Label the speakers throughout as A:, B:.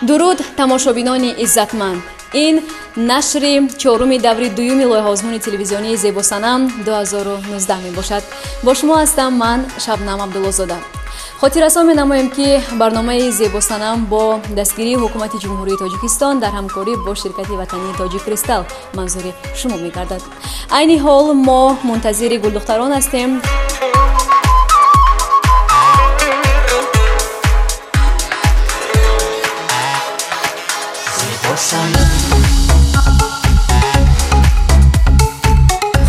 A: дуруд тамошобинони иззатманд, ин нашри чоруми даври дуюми лоиҳаозмуни телевизионии зебосанам 2019 мебошад. Бо шумо ҳастам ман Шабнам Абдуллозода. хотиррасон менамоем ки барномаи зебосанам бо дастгирии ҳукумати ҷумҳурии Тоҷикистон дар ҳамкорӣ бо ширкати ватании Тоҷик Кристал манзури шумо мегардад. айни ҳол мо мунтазири гулдухтарон ҳастем.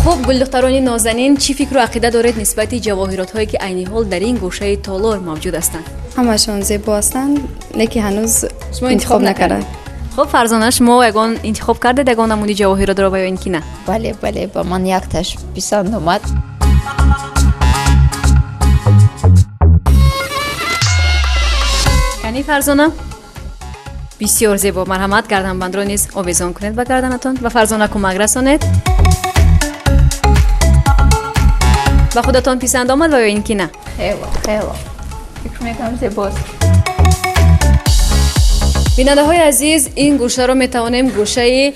A: хуб, гулдухтарони нозанин, чӣ фикру ақида доред нисбати ҷавоҳиротҳое ки айни ҳол дар ин гӯшаи толор мавҷуд ҳастанд?
B: ҳамашон зебо ҳастанд, леки ҳанӯз интихоб накардам.
A: хуб, Фарзона, шумо ягон интихоб кардед ягон намуди ҷавоҳиротро ва ё ин ки на?
C: бале, ба ман якташ писанд омад.
A: Кани Фарзона? бисёр зебо, марҳамат, гарданбандро низ овезон кунед ба гарданатон ва Фарзона кӯмак расонед. ба худатон писанд омад ва ё ин ки на?
C: хело фикр мекунам зебост.
A: бинандаҳои азиз, ин гӯшаро метавонем гӯшаи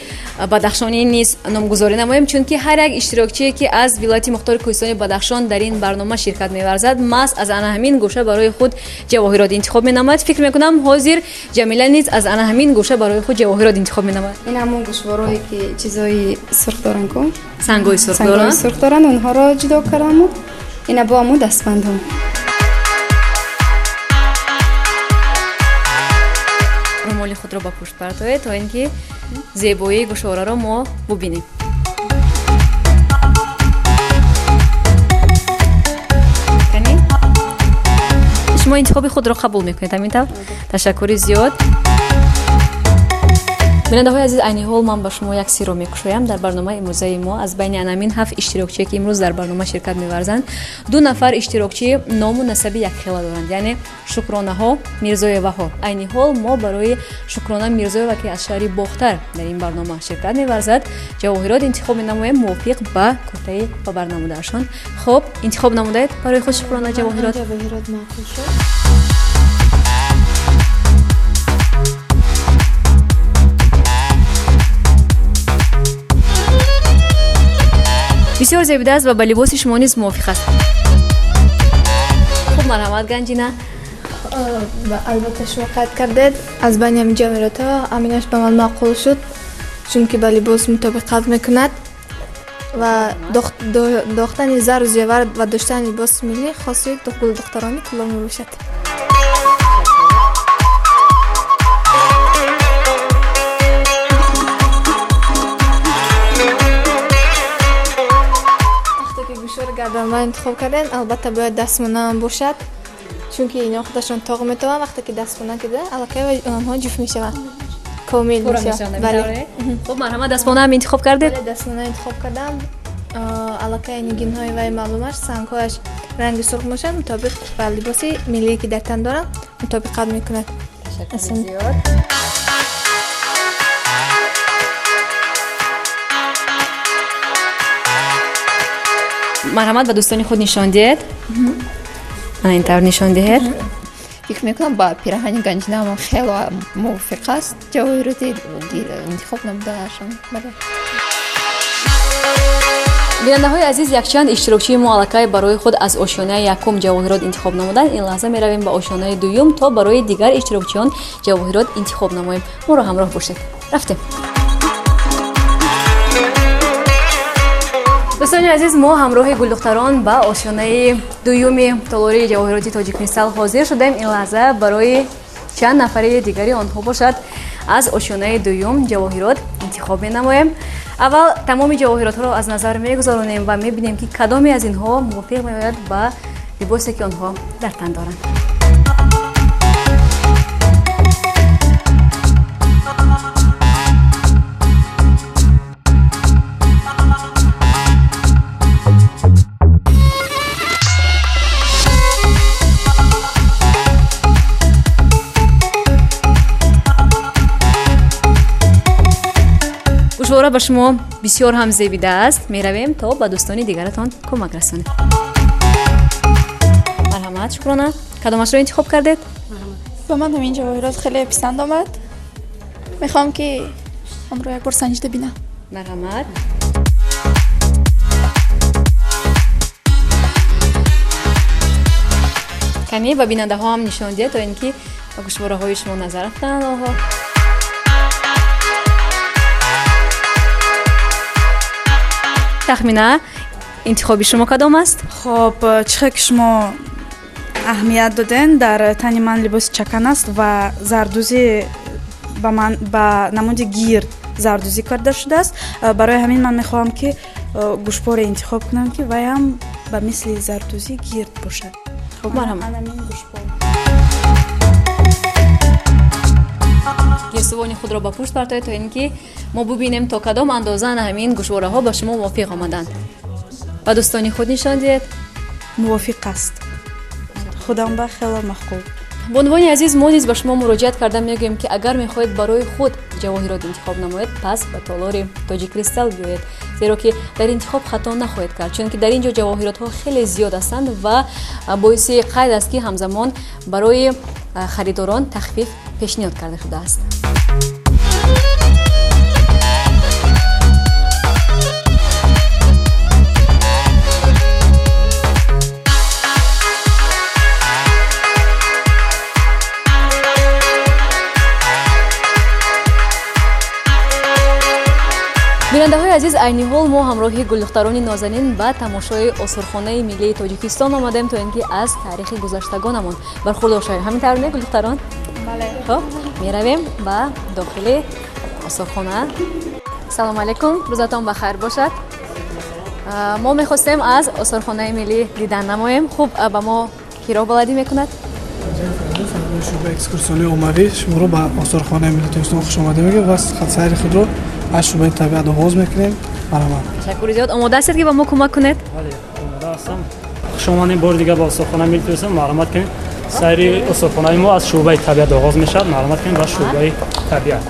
A: Бадахшонӣ низ номгузорӣ намоем, чунки ҳар як иштирокчие ки аз вилояти мухтори Кӯҳистони Бадахшон дар ин барнома ширкат меварзад, маҳз аз ана ҳамин гӯша барои худ ҷавоҳирот интихоб менамояд. фикр мекунам ҳозир Ҷамила низ аз ана ҳамин гӯша барои худ ҷавоҳирот интихоб менамояд.
B: ин ҳамон гӯшворое ки чизои сурх доранд ку
A: сангои сурх
B: доранд, онҳоро ҷудо кардаму ина бо аму дастбандҳо.
A: румоли худро ба пушт партоед то ин ки зебоии гӯшвораро мо бубинем. шумо интихоби худро қабул мекунед, ҳамин тавр? ташаккури зиёд. бинандаҳои азиз, айни ҳол ман ба шумо як сирро мекушоям дар барномаи имрӯзаи мо. аз байни анамин 7 иштирокчие ки имрӯз дар барнома ширкат меварзанд, 2 нафар иштирокчӣ ному насаби якхела доранд, яъне Шукронаҳо Мирзоеваҳо. айни ҳол мо барои Шукрона Мирзоева ки аз шаҳри Бохтар дар ин барнома ширкат меварзад, ҷавоҳирот интихоб менамоем мувофиқ ба кӯтаи ба барнамудаашон. хуб, интихоб намудаед барои худ Шукрона ҷавоҳирот?
B: маъқул шуд.
A: бисёр зебида аст ва ба либоси шумо низ мувофиқ аст. хуб, марҳамат Ганҷина.
D: албатта шумо қайд кардед, аз байни ҳамин ҷавоҳиротҳо аминаш ба ман маъқул шуд, чунки ба либос мутобиқат мекунад ва дохтани зару зевар ва доштани либоси миллӣ хоси гулдухтарони кулло мебошад. гарданба интихоб кардем, албатта бояд дастмона бошад, чунки ино худашон тоқ метаванд. вақте ки дастмона кида аллакай онҳо ҷуфт мешаванд, комил мешаванд. бале.
A: хуб, марҳамат, дастмона ҳам интихоб кардед?
D: дастмона интихоб кардам. аллакай нигинҳои вай маълумаш, сангҳояш ранги сурх бошад, мутобиқ ба либоси миллие ки дар тан дорам мутобиқат мекунад.
A: марҳамат, ба дӯстони худ нишон диҳед. ана ин тавр нишон диҳед.
C: фикр мекунам ба пираҳани Ганҷина ҳамон хело мувофиқ аст, ҷавоҳироти интихоб намудаашон.
A: бинандаҳои азиз, якчанд иштирокчии мо аллакай барои худ аз ошёнаи якум ҷавоҳирот интихоб намуданд. ин лаҳза меравем ба ошёнаи дуюм то барои дигар иштирокчиён ҷавоҳирот интихоб намоем. моро ҳамроҳ бошед. рафтем. дӯстони азиз, мо ҳамроҳи гулдухтарон ба ошёнаи дуюми толори ҷавоҳироти тоҷикмисал ҳозир шудаем. Ин лаҳза барои чанд нафари дигари онҳо бошад аз ошёнаи дуюм ҷавоҳирот интихоб менамоем. аввал тамоми ҷавоҳиротҳоро аз назар мегузаронем ва мебинем ки кадоме аз инҳо мувофиқ меояд ба либосе ки онҳо дар тан доранд. гӯшвора ба шумо бисёр ҳам зебида аст. меравем то ба дӯстони дигаратон кӯмак расонем. марҳамат, шукрона. кадомашро интихоб кардед?
E: ба ман ҳамин ҷавоҳирот хеле писанд омад. мехоҳам ки онро як бор санҷида бинам.
A: марҳамат. каме ба бинандаҳо ҳам нишон диҳед то ин ки ба гӯшвораҳои шумо назар афтанд. оҳо. тахмина интихоби шумо кадом аст?
F: хоб чихе ки шумо аҳамият доден дар тани ман либоси чакан аст ва зардӯзи ба намуди гирд зардӯзӣ карда шудааст. барои ҳамин ман мехоҳам ки гӯшборе интихоб кунам ки ваям ба мисли зардӯзи гирд бошад.
A: марҳамат. гирсувони худро ба пушт партоед то ин ки мо бубинем то кадом андоза ҳамин гӯшвораҳо ба шумо мувофиқ омаданд. ба дӯстони худ нишон диҳед.
F: мувофиқ аст. худам ба хело махкул.
A: бонувони азиз, мо низ ба шумо муроҷиат карда мегӯем ки агар мехоҳед барои худ ҷавоҳирот интихоб намоед, пас ба толори тоҷиккристал биёед, зеро ки дар интихоб хато нахоҳед кард, чунки дар ин ҷо ҷавоҳиротҳо хеле зиёд ҳастанд ва боиси қайд аст ки ҳамзамон барои харидорон тахфиф пешниҳод карда шудааст. бинандаҳои азиз, айни ҳол мо ҳамроҳи гулдухтарони нозанин ба тамошои осурхонаи миллии тоҷикистон омадем то ин ки аз таърихи гузаштагонамон бархӯрдор шавем. ҳамин тавр не гулдухтарон?
E: бале.
A: хоб, меравем ба дохили осурхона. салому алайкум, рӯзатон бахайр бошад. мо мехостем аз осурхонаи миллӣ дидан намоем. хуб, ба мо киро баладӣ мекунад?
G: шуба экскурсиони оммавӣ шуморо ба осурхонаи миллии тоҷикистон хушомадӣ мегӯям ва сайри худро аз шӯъбаи табиат оғоз мекунем. Марҳамат.
A: Ташаккури зиёд. Омода ҳастед ки ба мо кӯмак кунед?
H: бале, омода ҳастам. хушомадем бори дигар ба осурхонаи миллии тоҷикистон. Марҳамат кунед. сайри осурхонаи мо аз шӯъбаи табиат оғоз мешавад. Марҳамат кунед ба шӯъбаи табиат.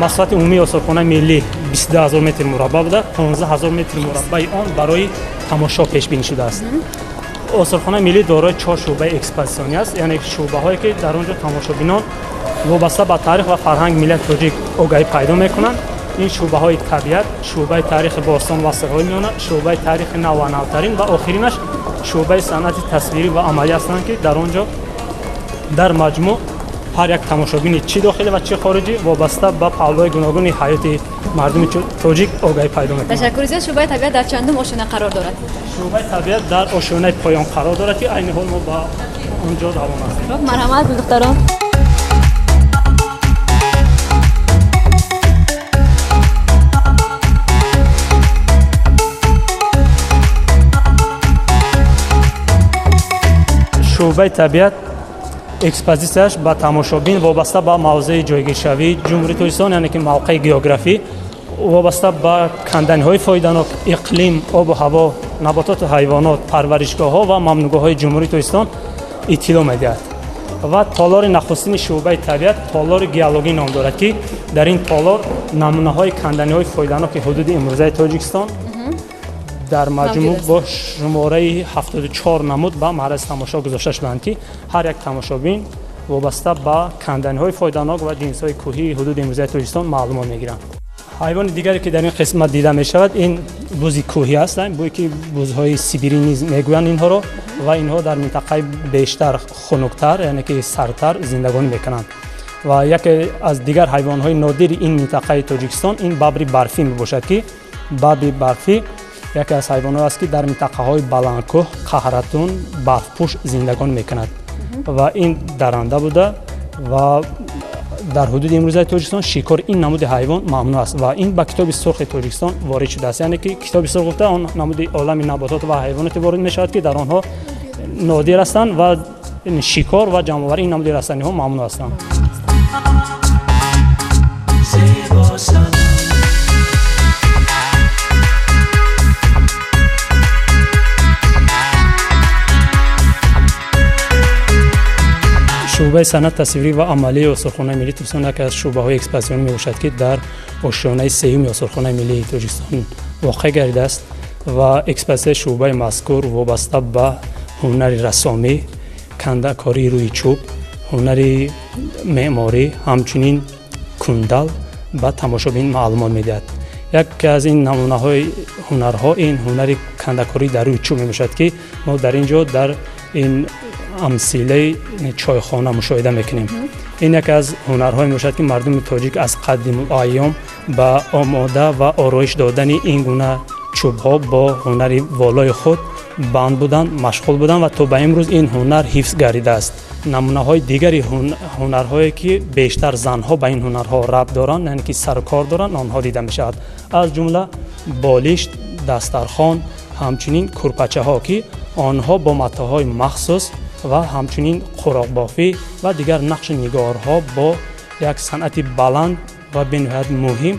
H: масоҳати умумии осурхонаи миллӣ 22000 метр мураббаъ буда, 15000 метр мураббаи он барои тамошо пешбинӣ шудааст. осурхонаи миллӣ дорои 4 шӯъбаи экспозитсионӣ аст, яъне шӯъбаҳое ки дар он ҷо тамошобинон вобаста ба таърих ва фарҳанги миллати тоҷик огаҳӣ пайдо мекунанд. ин шӯъбаҳои табиат, шӯъбаи таърихи бостон ва сирҳои миёна, шӯъбаи таърихи нав ва навтарин ва охиринаш шӯъбаи санъати тасвирӣ ва амалӣ ҳастанд ки дар он ҷо дар маҷмӯъ ҳар як тамошобини чӣ дохилӣ ва чӣ хориҷӣ вобаста ба павлои гуногуни ҳаёти мардуми тоҷик огаҳӣ пайдо мекунад.
A: Ташаккури зиёд. шӯъбаи табиат дар чандум ошёна қарор дорад?
H: шӯъбаи табиат дар ошёнаи поён қарор дорад ки айни ҳол мо ба он ҷо равон ҳастем.
A: Хуб, марҳамат гулдухтарон.
H: шӯъбаи табиат экспозитсияш ба тамошобин вобаста ба мавзеи ҷойгиршавии ҷумҳурии тоҷикистон, яъне ки мавқеи географӣ, вобаста ба канданиҳои фоиданок, иқлим, обу ҳаво, набототу ҳайвонот, парваришгоҳҳо ва мамнӯъгоҳҳои ҷумҳурии тоҷикистон иттилоъ медиҳад. ва толори нахустини шӯъбаи табиат толори геологӣ ном дорад ки дар ин толор намунаҳои канданиҳои фоиданоки ҳудуди имрӯзаи тоҷикистон дар маҷмӯъ бо шумораи 74 намуд ба маърази тамошо гузошта шуданд ки ҳар як тамошобин вобаста ба канданиҳои фоиданок ва ҷинсҳои кӯҳии ҳудуди имрӯзаи тоҷикистон маълумот мегиранд. ҳайвони дигаре ки дар ин қисмат дида мешавад, ин бузи кӯҳӣ ҳастанд, бӯе ки бузҳои сибирӣ низ мегӯянд инҳоро ва инҳо дар минтақаи бештар хунуктар, яъне ки сардтар зиндагонӣ мекунанд. ва яке аз дигар ҳайвонҳои нодири ин минтақаи Тоҷикистон ин бабри барфӣ мебошад, ки бабри барфӣ яке аз ҳайвонҳое аст, ки дар минтақаҳои баландкӯҳ, қаҳратун, барфпӯш зиндагон мекунад ва ин дарранда буда ва дар ҳудуди имрӯзаи Тоҷикистон шикори ин намуди ҳайвон мамнӯъ аст ва ин ба китоби сурхи Тоҷикистон ворид шудааст. Яъне ки китоби сурх гуфта он намуди олами наботот ва ҳайвоноте ворид мешавад, ки дар онҳо нодир ҳастанд ва шикор ва ҷамъоварии ин намуди растаниҳо мамнӯъ ҳастанд. шуъбаи санъат тасвирӣ ва амалии осорхонаи миллии Тоҷикистон яке аз шуъбаҳои экспозитсионӣ мебошад, ки дар ошонаи сеюми осорхонаи миллии Тоҷикистон воқеъ гардидааст ва экспозитсияи шуъбаи мазкур вобаста ба ҳунари рассомӣ, кандакории рӯи чӯб, ҳунари меъморӣ, ҳамчунин кундал ба тамошобин маълумот медиҳад. яке аз ин намунаҳои ҳунарҳо ин ҳунари кандакорӣ дар рӯи чӯб мебошад, ки мо дар ин ҷо дар ин амсилаи чойхона мушоҳида мекунем. ин яке аз ҳунарҳое мебошад, ки мардуми тоҷик аз қадиму айём ба омода ва ороиш додани ин гуна чӯбҳо бо ҳунари волои худ банд буданд, машғул буданд ва то ба имрӯз ин ҳунар ҳифз гардидааст. намунаҳои дигари ҳунарҳое ки бештар занҳо ба ин ҳунарҳо рабт доранд, яъне ки сарукор доранд, онҳо дида мешавад. аз ҷумла болишт, дастархон, ҳамчунин курпачаҳо, ки онҳо бо матоъҳои махсус ва ҳамчунин қуроқбофӣ ва дигар нақши нигорҳо бо як санъати баланд ва бениҳоят муҳим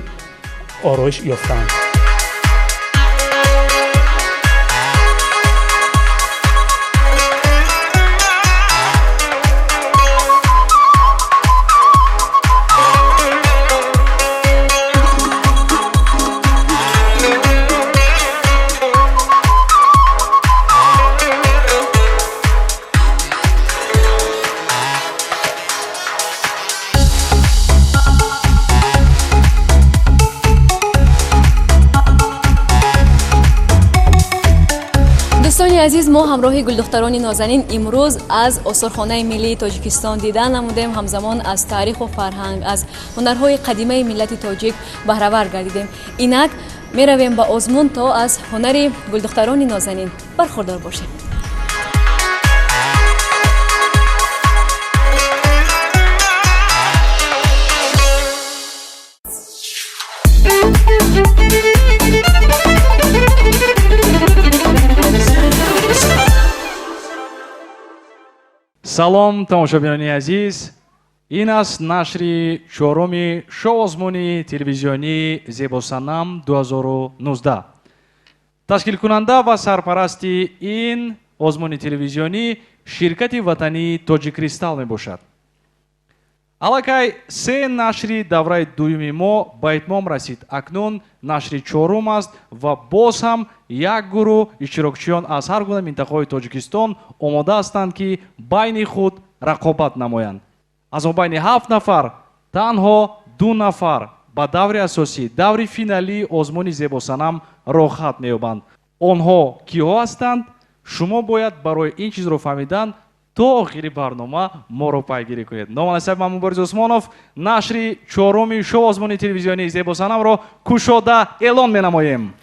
H: ороиш ёфтаанд.
A: дӯстони азиз, мо ҳамроҳи гулдухтарони нозанин имрӯз аз осорхонаи миллии Тоҷикистон дидан намудем, ҳамзамон аз таъриху фарҳанг, аз ҳунарҳои қадимаи миллати тоҷик баҳравар гардидем. инак меравем ба озмун то аз ҳунари гулдухтарони нозанин бархурдор бошем.
I: салом тамошобинони азиз, ин аст нашри чороми шоу озмуни телевизионии зебосанам 2019. ташкилкунанда ва сарпарасти ин озмуни телевизионӣ ширкати ватании Тоҷикристалл мебошад. аллакай се нашри давраи дуюми мо ба итмом расид. акнун нашри чорум аст ва боз ҳам як гурӯҳ иштирокчиён аз ҳар гуна минтақаҳои Тоҷикистон омода ҳастанд, ки байни худ рақобат намоянд. аз он байни 7 нафар танҳо 2 нафар ба даври асосӣ, даври финалии озмуни зебосанам рохат меёбанд. онҳо киҳо ҳастанд? шумо бояд барои ин чизро фаҳмидан то охири барнома моро пайгирӣ кунед. номан асаб ман Муборис Усмонов нашри чороми шоу озмуни телевизионии зебосанамро кушода эълон менамоем.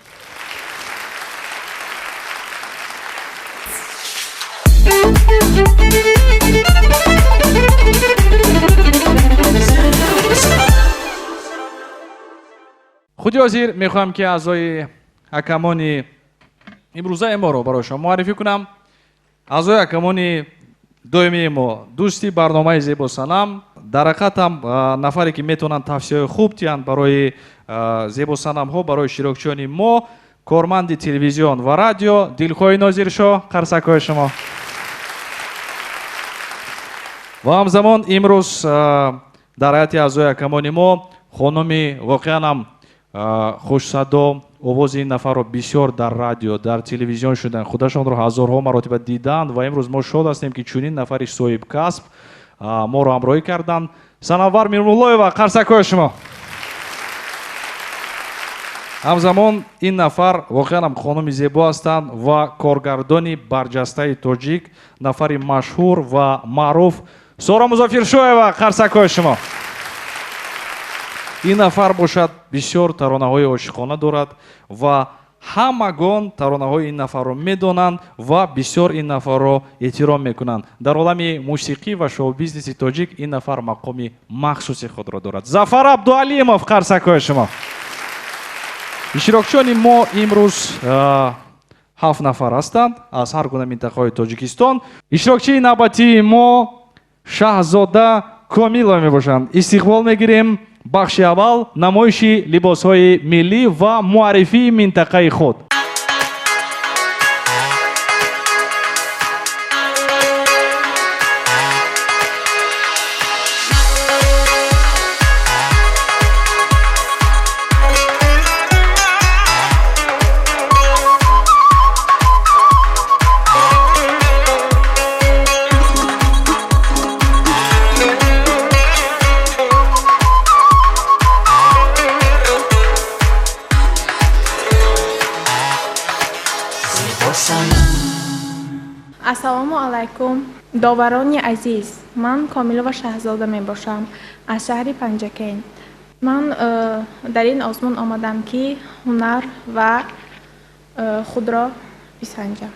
I: худи ҳозир мехоҳам ки аъзои ҳакамони имрӯзаи моро барои шумо муаррифӣ кунам. аъзои ҳакамони доимии мо, дӯсти барномаи зебосанам, дар ҳақиқат ҳам нафаре ки метавонанд тавсияҳои хуб диҳанд барои зебосанамҳо, барои иштирокчиёни мо, корманди телевизион ва радио Дилхоҳи Нозиршоҳ, қарсакҳои шумо. ва ҳамзамон имрӯз дар ҳайати аъзои ҳакамони мо хонуми воқеан ҳам хушсадо, овози ин нафарро бисёр дар радио, дар телевизион шуданд, худашонро ҳазорҳо маротиба диданд ва имрӯз мо шод ҳастем, ки чунин нафари соҳибкасб моро ҳамроҳӣ карданд. Санавар Мирмуллоева, қарсакҳои шумо. ҳамзамон ин нафар воқеан ҳам хонуми зебо ҳастанд ва коргардони барҷастаи тоҷик, нафари машҳур ва маъруф Сора Музофиршоева, қарсакҳои шумо. ин нафар бошад бисёр таронаҳои ошиқона дорад ва ҳамагон таронаҳои ин нафарро медонанд ва бисёр ин нафарро эҳтиром мекунанд. Дар олами мусиқӣ ва шоу-бизнеси тоҷик ин нафар мақоми махсуси худро дорад. Зафар Абдуалимов, қарсакҳои шумо. иштирокчиёни мо имрӯз 7 нафар ҳастанд аз ҳар гуна минтақаҳои Тоҷикистон. иштирокчии навбатии мо Шаҳзода Комилова мебошанд. истиқбол мегирем бахши аввал намоиши либосҳои миллӣ ва муаррифии минтақаи худ.
J: ассалому алайкум доварони азиз, ман Комилова Шаҳзода мебошам аз шаҳри Панҷакен. ман дар ин озмун омадам ки ҳунар ва худро бисанҷам.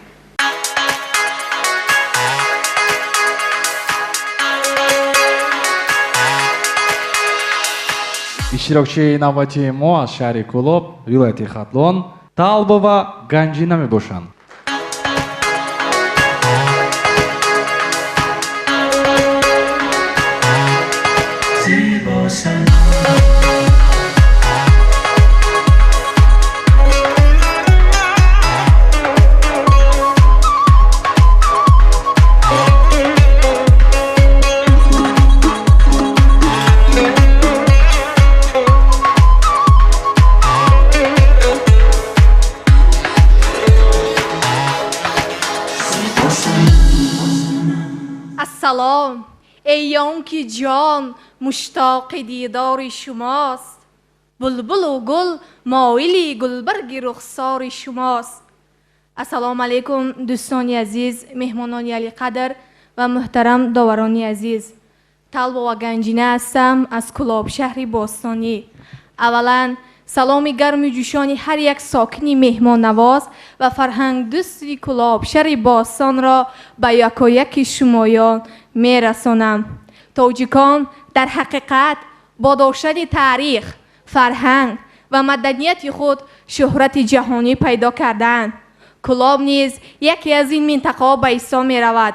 I: иштирокчии навбатии мо аз шаҳри Кӯлоб, вилояти Хатлон, Талбова Ганҷина мебошанд.
K: سلام ایام کی جان مشتاق دیدار شماست بلبل و گل مایلی گلبرگ رخسار شماست. السلام علیکم دوستانی عزیز، مهمانانی علی قدر و محترم داورانی عزیز. طلبه و گنجینه هستم از کلاب شهر باستانی. اولا سلامی گرم و جوشانی هر یک ساکنی مهمان نواز و فرهنگ دوستی کلاب شهر باستان را به یکایک شمایان می رسانم. تاجیکان در حقیقت با داشتن تاریخ، فرهنگ و مدنیت خود شهرت جهانی پیدا کردند. کلاب نیز یکی از این منطقه به حساب می رود،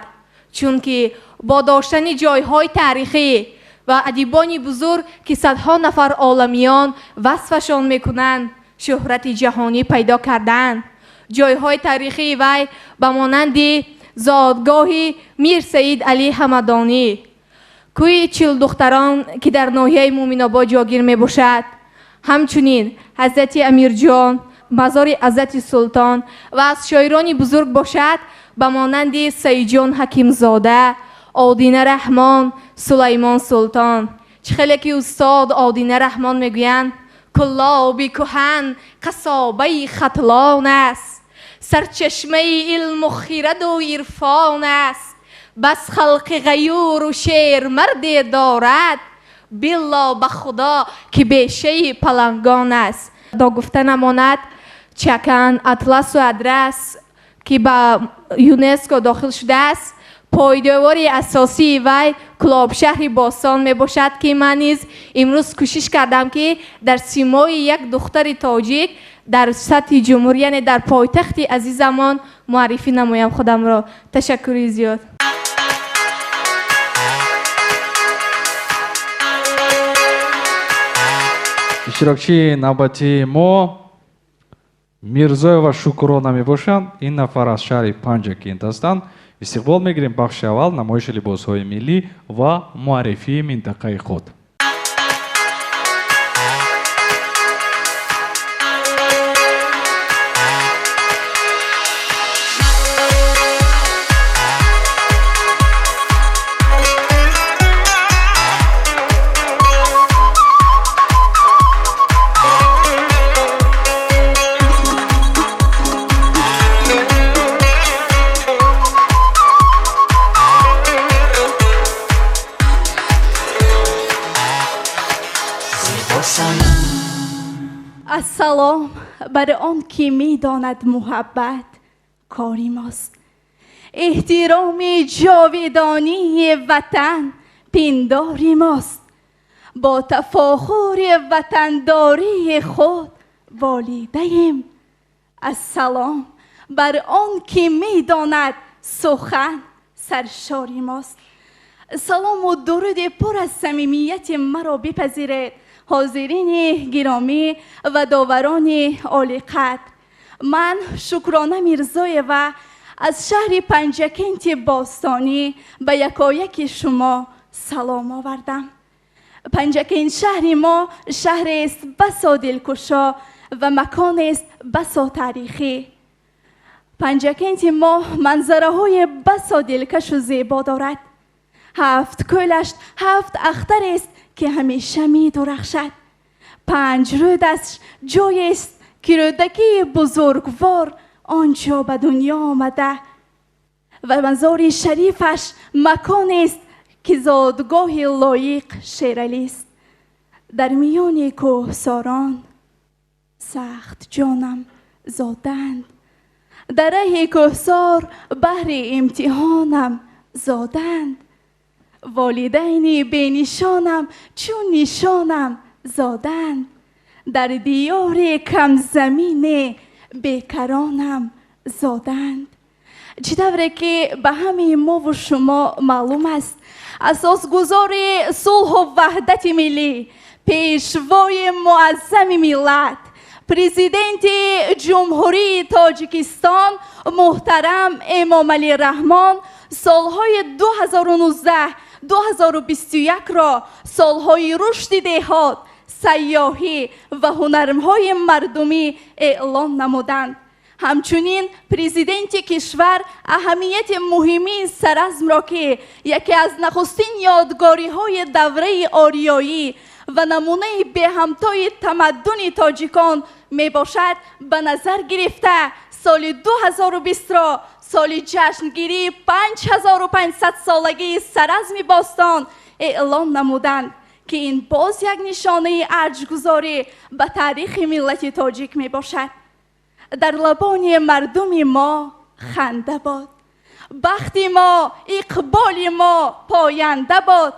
K: چون که با داشتن جایهای تاریخی و ادیبان بزرگ که صدها نفر عالمیان وصفشان میکنند شهرت جهانی پیدا کردند. جایهای تاریخی وی به مانند زادگاه میر سید علی حمدانی، کوی چل دختران که در ناحیه مومن‌آباد جاگیر می باشد، همچنین حضرت امیر جان، مزار حضرت سلطان و از شاعران بزرگ باشد به مانند سید جان حکیم زاده، آدینه رحمان، سلیمان سلطان. خیلی که استاد آدینه رحمان میگویند کلابی کهن قصابه خطلان است، سرچشمه علم و خیرد و عرفان است، بس خلق غیور و شعر مرد دارد، بالله به خدا که بیشه پلنگان است. دا گفته نماند چکن اطلس و ادرس که به یونسکو داخل شده است، پایداری اساسی وی کلاب شهر باستان می باشد که من نیز امروز کوشش کردم که در سیمای یک دختر تاجیک در سطح جمهوری، یعنی در پایتخت عزیزمان، معرفی نمایم خودم را. تشکری زیاد.
I: иштирокчии навбатии мо Мирзоева Шукрона мебошанд. ин нафар аз шаҳри Панҷакент ҳастанд. истиқбол мегирем бахши аввал намоиши либосҳои миллӣ ва муаррифии минтақаи худ.
E: السلام بر آن که می داند محبت کاری ماست. احترام جاودانی وطن پنداری ماست. با تفاخر وطنداری خود والیده‌ایم. السلام بر آن که می داند سخن سرشاری ماست. سلام و درود پر از صمیمیت مرا بپذیرید حاضرین گرامی و داوران عالی قدر. من شکرانه میرزای و از شهر پنجکنت باستانی به یکایک شما سلام آوردم. پنجکنت شهر ما شهر است بسا دلکشا و مکان است بسا تاریخی. پنجکنت ما منظره های بسا دلکش و زیبا دارد. 7 کلش 7 اختر است که همیشه می درخشد. 5 رودش جای است که رودکی بزرگوار آنجا به دنیا آمده و مزار شریفش مکان است که زادگاه لایق شیرالی است. در میان کوهساران سخت جانم زادند. در ره کوهسار بهر امتحانم زادند. والدین بینشانم چون نشانم زادند. در دیار کم زمین بیکرانم زادند. چطوره که به همه ما و شما معلوم است اساسگذار صلح و وحدت ملی، پیشوای معظم ملت، پرزیدنت جمهوری تاجیکستان محترم امام علی رحمان سالهای 2019-2021 را سالهای رشد دهات، سیاحی و هنرهای مردمی اعلام نمودند. همچنین پرزیدنت کشور اهمیت مهمی سرعزم را که یکی از نخستین یادگاری های دوره آریایی و نمونه به همتای تمدن تاجیکان می باشد به نظر گرفته سال 2020 را سال جشنگیری 5500 سالگی سرعزم باستان اعلام نمودند که این باز یک نشانه ارجگذاری به تاریخ ملت تاجیک می باشد. در لبان مردم ما خنده باد، بخت ما اقبال ما پاینده باد،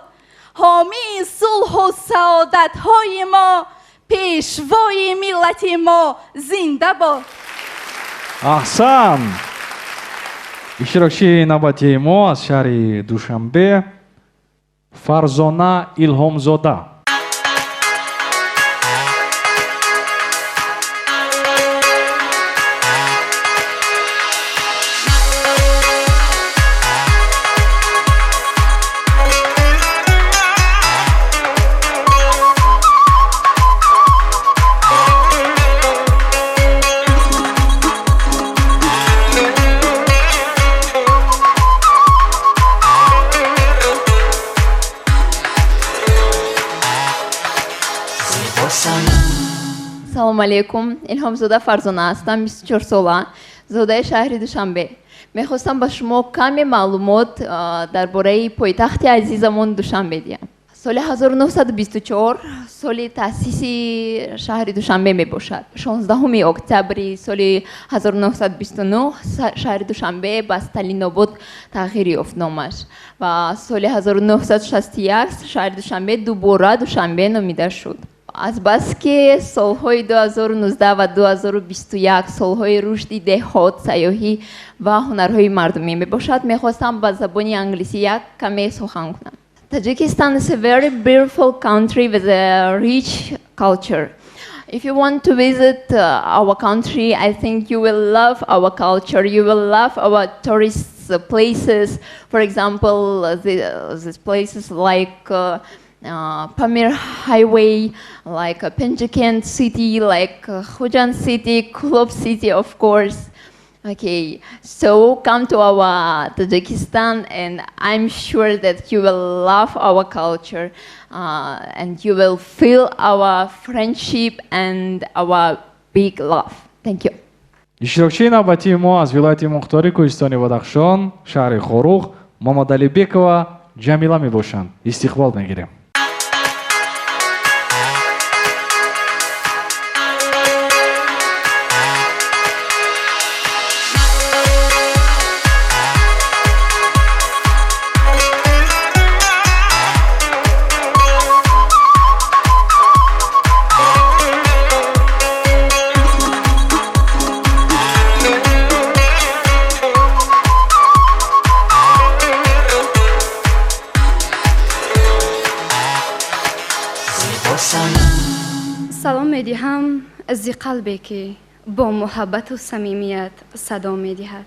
E: حامی صلح و سعادت های ما پیشوای ملت ما زنده باد.
I: احسن. اشتراکچی نوبتی ما از شهر دوشنبه فرزانه الهامزاده.
L: سلام علیکم. الهامزاده فرزانه هستم. 24 ساله، زاده شهر دوشنبه. میخواستم با شما کمی معلومات درباره پایتخت عزیزمون دوشنبه دیم. سال 1924 سال تأسیس شهر دوشنبه می باشد. 16 اکتبر سال 1929 شهر دوشنبه به استالین‌آباد تغییر یافت نامش و سال 1961 شهر دوشنبه دوباره دوشنبه نامیده شد. از بس که سالهای 2019 و 2021 سالهای رشد دهات، سیاحی و هنرهای مردمی می باشد، میخواستم با زبان انگلیسی یک کمی سخن کنم. Tajikistan is a very beautiful country with a rich culture. If you want to visit our country, I think you will love our culture. You will love our tourist places. For example, these places like Pamir Highway, like Panjikent City, like Khujan City, Kulop City, of course. Okay, so come to our Tajikistan, and I'm sure that you will love our culture, and you will feel our friendship and our big love. Thank you.
I: اشتراکچی نوبتی ما از ولایت مختاری کوهستان بدخشان شهر خوروغ محمدعلیبکова جمیله می باشند. استقبال میگیریم.
B: салом медиҳам зи қалбе ки бо муҳаббату самимият садо медиҳад.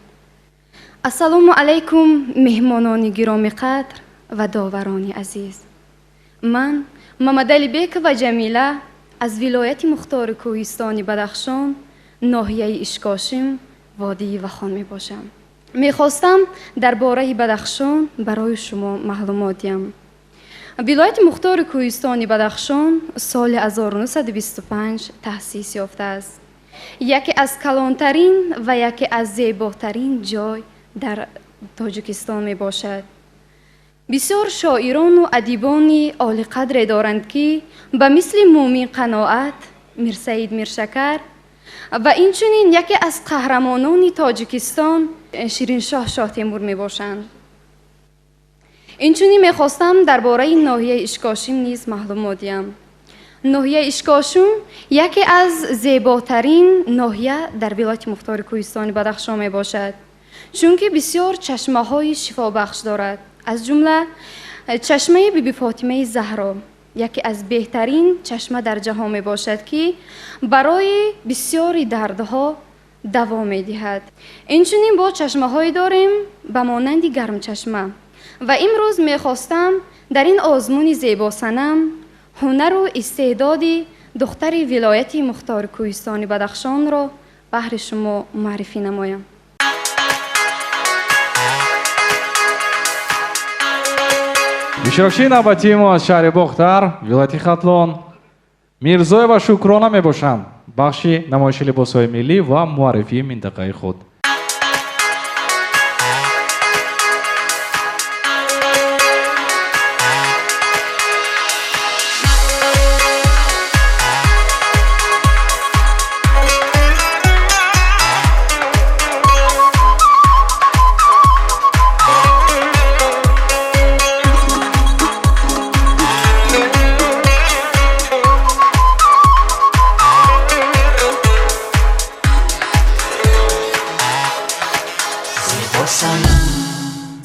B: ассалому алайкум меҳмонони гироми қадр ва доварони азиз. ман мамадалибекова ҷамила аз вилояти мухтори кӯҳистони бадахшон, ноҳияи ишкошим, водии Вахон мебошам. мехостам дар бораи Бадахшон барои шумо маълумот диҳам. вилояти мухтори кӯҳистони Бадахшон соли 1925 таъсис ёфтааст. яке аз калонтарин ва яке аз зеботарин ҷой дар Тоҷикистон мебошад. бисёр шоирону адибони олиқадре доранд ки ба мисли Мумин Қаноат, Мирсаид Миршакар ва инчунин яке аз қаҳрамонони Тоҷикистон Шириншоҳ Шоҳтемур мебошанд. инчунин мехостам дар бораи ноҳияи Ишкошим низ маълумот диҳам. ноҳияи Ишкошим яке аз зеботарин ноҳия дар вилояти мухтори кӯҳистони Бадахшон мебошад, чунки бисёр чашмаҳои шифобахш дорад. аз ҷумла чашмаи биби Фотимаи Заҳро яке аз беҳтарин чашма дар ҷаҳон мебошад, ки барои бисёри дардҳо даво медиҳад. инчунин бо чашмаҳое дорем ба монанди гармчашма. ва имрӯз мехостам дар ин озмуни зебосанам ҳунару истеъдоди духтари вилояти мухтори кӯҳистони Бадахшонро баҳри шумо маърифӣ намоям.
I: ишрокчии навбатии мо аз шаҳри Бохтар, вилояти Хатлон, Мирзоева Шукрона мебошанд. бахши намоиши либосҳои миллӣ ва муаррифии минтақаи худ.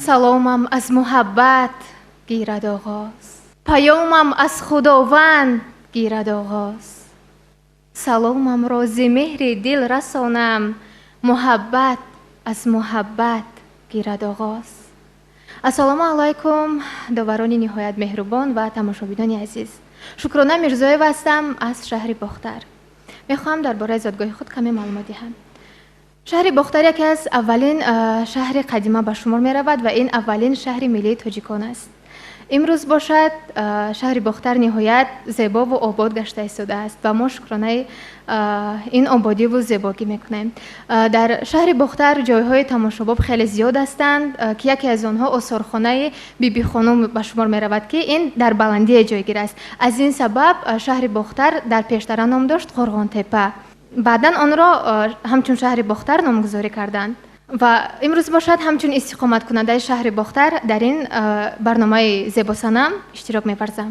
K: саломам аз муҳаббат гирад оғоз, паёмам аз худованд гирад оғоз. саломамро зи меҳри дил расонам, муҳаббат аз муҳаббат гирад оғоз. ассалому алайкум доварони ниҳоят меҳрубон ва тамошобинони азиз. Шукрона Мирзоева ҳастам аз шаҳри Бохтар. мехоҳам дар бораи зодгоҳи худ каме маълумот диҳам. шаҳри Бохтар яке аз аввалин шаҳри қадима ба шумор меравад ва ин аввалин шаҳри миллии тоҷикон аст. имрӯз бошад шаҳри Бохтар ниҳоят зебову обод гашта истодааст ва мо шукронаи ин ободиву зебогӣ мекунем. дар шаҳри Бохтар ҷойҳои тамошобоб хеле зиёд ҳастанд, ки яке аз онҳо осорхонаи биби хонум ба шумор меравад, ки ин дар баландие ҷойгир аст. аз ин сабаб шаҳри Бохтар дар пештара ном дошт Қорғонтепа. баъдан онро ҳамчун шаҳри Бохтар номгузорӣ карданд ва имрӯз бошад ҳамчун истиқоматкунандаи шаҳри Бохтар дар ин барномаи зебосанам иштирок меварзам.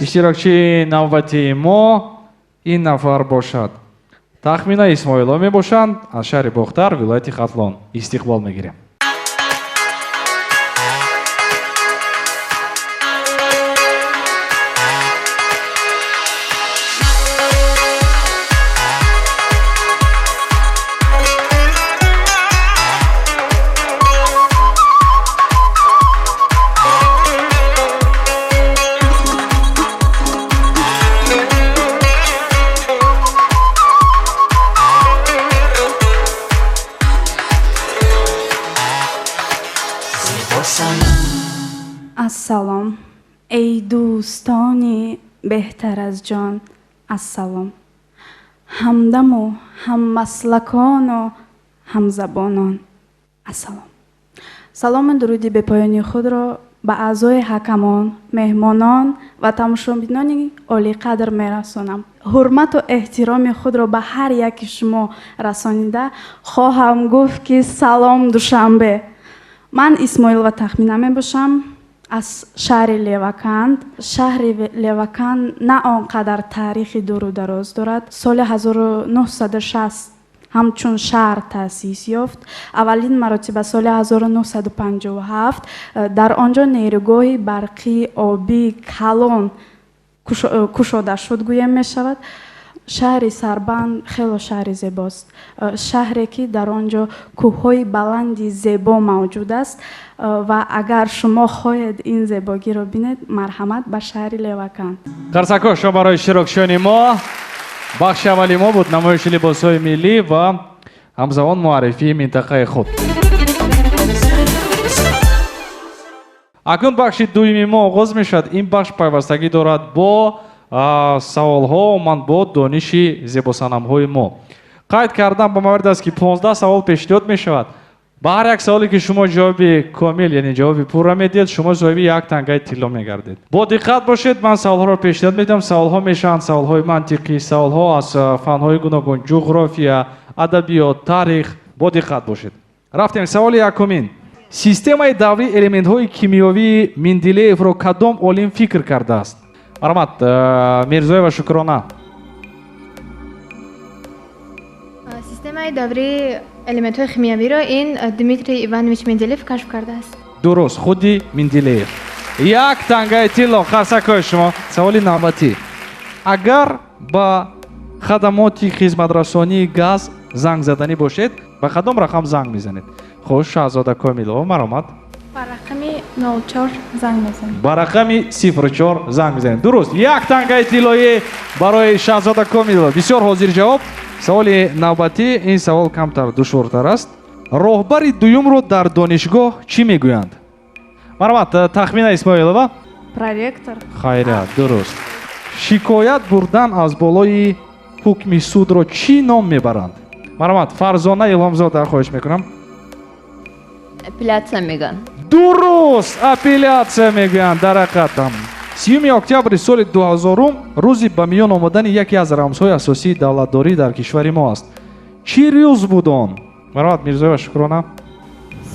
I: иштирокчии навбатии мо ин нафар бошад. Тахмина Исмоилов мебошанд аз шаҳри Бохтар, вилояти Хатлон. истиқбол мегирем.
F: ассалом, эй дӯстони беҳтар аз ҷон, ассалом. ҳамдаму ҳаммаслакону ҳамзабонон, ассалом. саломи дуруди бепоёни худро ба аъзои ҳакамон, меҳмонон ва тамошобинони олиқадр мерасонам. ҳурмату эҳтироми худро ба ҳар яки шумо расонида хоҳам гуфт ки салом душанбе. ман Исмоилова Тахмина мебошам аз шаҳри Леваканд. шаҳри Леваканд на он қадар таърихи дуру дароз дорад. соли 1960 ҳамчун шаҳр таъсис ёфт. Аввалин маротиба соли 1957 дар он ҷо нейрӯгоҳи барқӣ оби калон кушода шуд гӯем мешавад. шаҳри Сарбанд хело шаҳри зебост. шаҳре ки дар он ҷо кӯҳҳои баланди зебо мавҷуд аст ва агар шумо хоҳед ин зебогиро бинед, марҳамат ба шаҳри Леваканд.
I: қарсакҳо шумо барои иштирокшони мо бахши аввали мо буд намоиши либосҳои миллӣ ва ҳамзамон муаррифии минтақаи худ. акнун бахши дуюми мо оғоз мешавад. ин бахш пайвастагӣ дорад бо саволҳо омад бо дониши зебосанамҳои мо. қайд кардан ба маварид аст ки 15 савол пешниҳод мешавад. ба ҳар як саволе ки шумо ҷавоби комил яъне ҷавоби пурра медиҳед, шумо соҳиби як тангаи тилло мегардед. бо диққат бошед. ман саволҳоро пешниҳод медиҳам. саволҳо мешаванд саволҳои мантиқӣ, саволҳо аз фанҳои гуногун, ҷуғрофия, адабиёт, таърих. бо диққат бошед. рафтем саволи якумин. системаи даврии элементҳои кимиёвии Менделеевро кадом олим фикр кардааст? марҳамат, Мирзоева Шукрона.
D: системаи даврии элементҳои химиявиро ин Дмитрий Иванович Менделеев кашф кардааст.
I: дуруст, худи Менделеев. як тангаи тилло. қарсакҳои шумо. саволи навбатӣ. агар ба хадамоти хизматрасонии газ занг заданӣ бошед, ба кадом рақам занг мезанед? хуш, шаҳзода Комилова, марҳамат.
J: ба рақами 04 занг мезанем.
I: ба рақами 04 занг мезанед. дуруст, як тангаи тиллоӣ барои шаҳзода Комилова. бисёр ҳозир ҷавоб. саволи навбатӣ. ин савол камтар душвортар аст. роҳбари дуюмро дар донишгоҳ чӣ мегӯянд? марҳамат, тахмина Исмоилова.
F: Проректор.
I: хайрият, дуруст. шикоят бурдан аз болои ҳукми судро чӣ ном мебаранд? марҳамат, Фарзона Илҳомзода, хоҳиш мекунам.
L: апелляция мегӯянд.
I: дуруст, апелляция мегӯянд. дар ҳақиқатам 30 октябри соли 2000 рӯзи ба миён омадани яке аз рамзҳои асосии давлатдорӣ дар кишвари мо аст. чӣ рӯз буд он? марҳамат, Мирзоева Шукрона.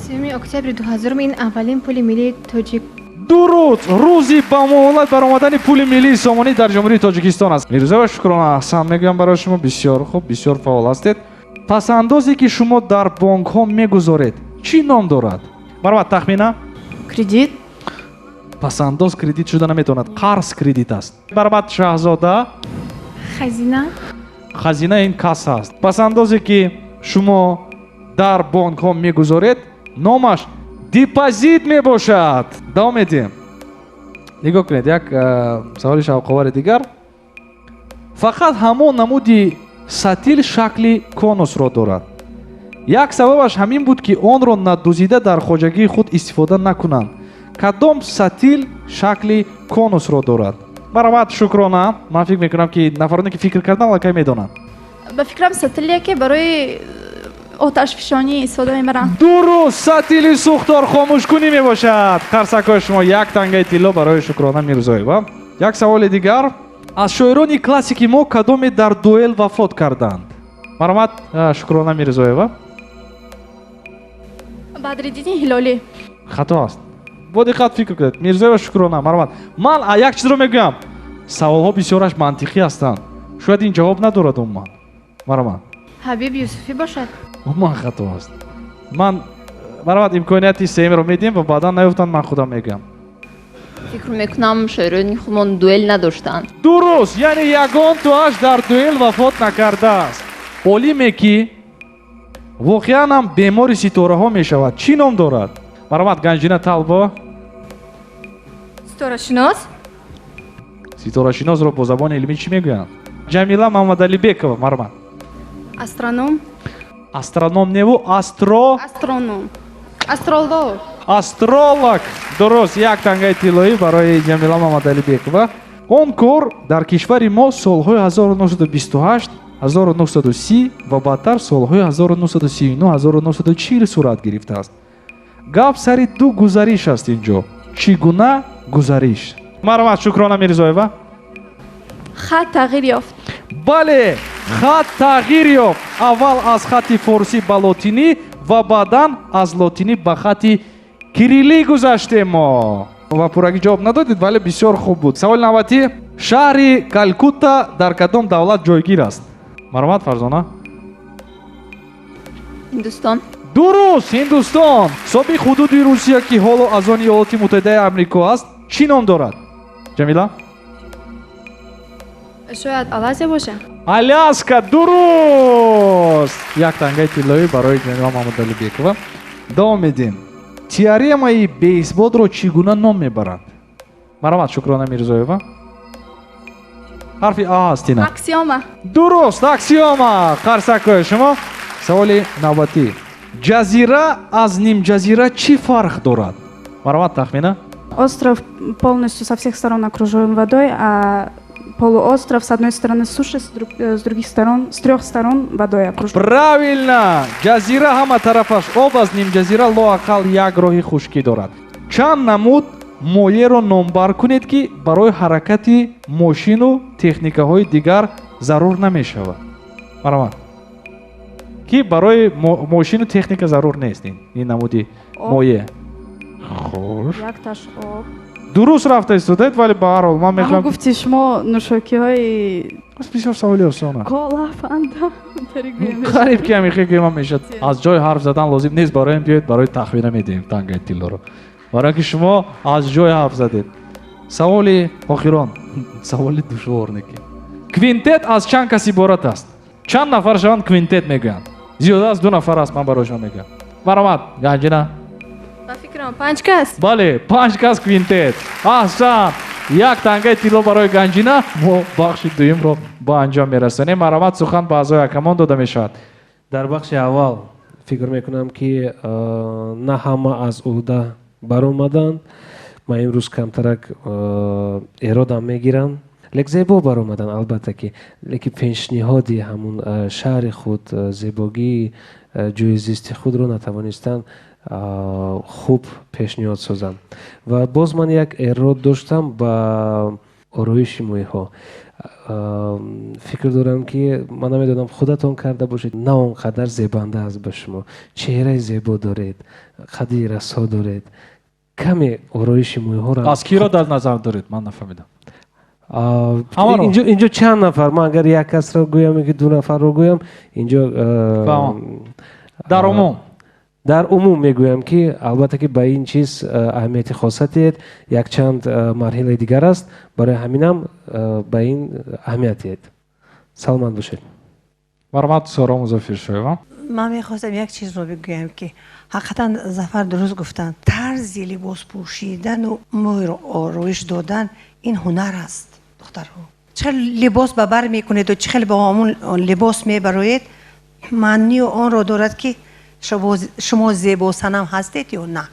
D: 30 октябри 2000 ин аввалин пули миллии тоҷик.
I: дуруст, рӯзи ба муҳолат баромадани пули миллии сомонӣ дар ҷумҳурии Тоҷикистон аст. Мирзоева Шукрона, аҳсан мегӯям барои шумо. бисёр хуб, бисёр фаъол ҳастед. пасандозе ки шумо дар бонкҳо мегузоред чӣ ном дорад? марҳамат, тахмина.
F: Кредит.
I: пасандоз кредит шуда наметавонад, қарз кредит аст. марҳамат, Шаҳзода.
J: хазина.
I: хазина ин касса аст. пасандозе ки шумо дар бонкҳо мегузоред номаш депозит мебошад. давом медиҳем. нигоҳ кунед, як саволи шавқовари дигар. фақат ҳамон намуди сатил шакли конусро дорад. як сабабаш ҳамин буд ки онро надӯзида дар хоҷагии худ истифода накунанд. кадом сатил шакли конусро дорад? марҳамат, Шукрона. ман фикр мекунам ки нафароне ки фикр кардан аллакай медонанд.
E: ба фикрам сатилие ки барои оташфишонӣ истифода мебаранд.
I: дуруст, сатили сӯхтор хомӯшкунӣ мебошад. қарсакҳои шумо. як тангаи тилло барои Шукрона Мирзоева. як саволи дигар. аз шоирони классики мо кадоме дар дуэл вафот карданд? марҳамат, Шукрона Мирзоева.
E: Бадриддини Ҳилолӣ.
I: хато аст. бо диққат фикр кунед. Мирзоева Шукрона, марҳамат. ман як чизро мегӯям. саволҳо бисёраш мантиқӣ ҳастанд. шояд ин ҷавоб надорад умуман. марҳамат.
D: ҳабиб Юсуфӣ бошад.
I: умуман хато аст. ман марҳамат, имконияти сеюмро медиҳем ва баъдан наёфтанд, ман худам мегӯям.
L: фикр мекунам шоирони худмон дуэл надоштанд.
I: дуруст, яъне ягон туаш дар дуэл вафот накардааст. олиме ки воқеан ҳам бемори ситораҳо мешавад чӣ ном дорад? марҳамат, Ганҷина Талбо.
D: ситорашинос.
I: ситорашиносро бо забони илмӣ чӣ мегӯянд? Ҷамила Мамадалибекова, марҳамат.
B: Астроном.
I: астроном неву
B: Астроном. Астролог.
I: астролог. дуруст, як тангаи тиллоӣ барои Ҷамила Мамадалибекова. он кор дар кишвари мо солҳои 1928 1930 ва баъдтар солҳои 1939 1940 сурат гирифтааст. гап сари ду гузариш аст инҷо. чӣ гуна гузариш? марҳамат, Шукрона Мирзоева.
E: хат тағйир ёфт.
I: бале, хат тағйир ёфт. аввал аз хати форсӣ ба лотинӣ ва баъдан аз лотинӣ ба хати кириллӣ гузаштем мо. ва пуррагӣ ҷавоб надодед, вале бисёр хуб буд. саволи навбатӣ. шаҳри Калкутта дар кадом давлат ҷойгир аст? марҳамат, Фарзона.
L: Hinduston.
I: дуруст, ҳиндустон. собиқ ҳудуди русия ки ҳоло аз они иёлоти муттаҳидаи амрико аст чӣ ном дорад? ҷамила?
B: шояд Алазия боша.
I: аляска, дуруст. як тангаи тиллоӣ барои ҷаноба Маҳмудалибекова. давом медиҳем. теоремаи бейсбодро чӣ гуна ном мебаранд? марҳамат, Шукрона Мирзоева. ҳарфи а ҳаст ина.
E: аксиома.
I: дуруст, аксиома. қарсакҳои шумо. саволи навбатӣ. ҷазира аз нимҷазира чӣ фарқ дорад? марҳамат, тахмина.
F: Остров полностью со всех сторон окружен водой, а полуостров с одной стороны суша, с других сторон, с трех сторон водой окружен.
I: правильно. ҷазира ҳама тарафаш об аст, нимҷазира лоақал як роҳи хушкӣ дорад. чанд намуд моеъро номбар кунед ки барои ҳаракати мошину техникаҳои дигар зарур намешавад. марҳамат. ки барои мошину техника зарур нест ин намуди моеъ. хуш.
F: Якташ об.
I: дуруст рафта истодед, вале ба ҳар ҳол ман
F: Ама
I: мехоҳам
F: гуфти шумо нӯшокиҳои
I: бисёр саволи осона.
F: кола, фанта таригӯем.
I: қариб ки ҳамин хел ма мешад. аз ҷои ҳарф задан лозим нест, барои ин биёед, барои тахвина медиҳем тангаи тиллоро. барои ки шумо аз ҷои ҳарф задед. саволи охирон. саволи душвор неки. квинтет аз чанд кас иборат аст? чанд нафар шаванд квинтет мегӯянд? зиёда аз 2 нафар аст, ман барои шумо мегӯям. марҳамат, ганҷина.
B: ба фикрам 5 кас.
I: бале, 5 кас квинтет. аҳсан. як тангаи тилло барои ганҷина. мо бахши дуюмро ба анҷом мерасонем. марҳамат, сухан ба аъзои ҳакамон дода мешавад.
M: дар бахши аввал фикр мекунам ки на ҳама аз ӯҳда баромаданд. ман имрӯз камтарак эродам мегирам. лек зебо баромадан, албатта ки лекин пешниҳоди ҳамун шаҳри худ, зебогии ҷӯи зисти худро натавонистанд хуб пешниҳод созанд. ва боз ман як эрод доштам ба ороиши моеъҳо. фикр дорам ки ман намедонам худатон карда бошед, на он қадар зебанда аст ба шумо. чеҳраи зебо доред, қадди расо доред. каме ороиши моеъҳоро
I: аз киро дар назар доред? ман нафаҳмидам.
M: инҷо чанд нафар? ман агар як касро гӯям ки 2 нафарро гӯям, инҷо
I: дар умум
M: дар умум мегӯям ки албатта ки ба ин чиз аҳамияти хосатиет, якчанд марҳилаи дигар аст. барои ҳаминам ба ин аҳамият диҳед. саломат бошед.
I: марҳамат, Сора Музофиршоева.
N: ман мехостам як чизро бигӯям ки ҳақиқатан Зафар дуруст гуфтанд. тарзи либос пӯшидану мӯйро ороиш додан ин ҳунар аст. духтарҳо чӣ хел либос ба бар мекунеду чӣ хел ба ҳамун либос мебароед, маънию онро дорад ки шумо зебосанам ҳастед ё на.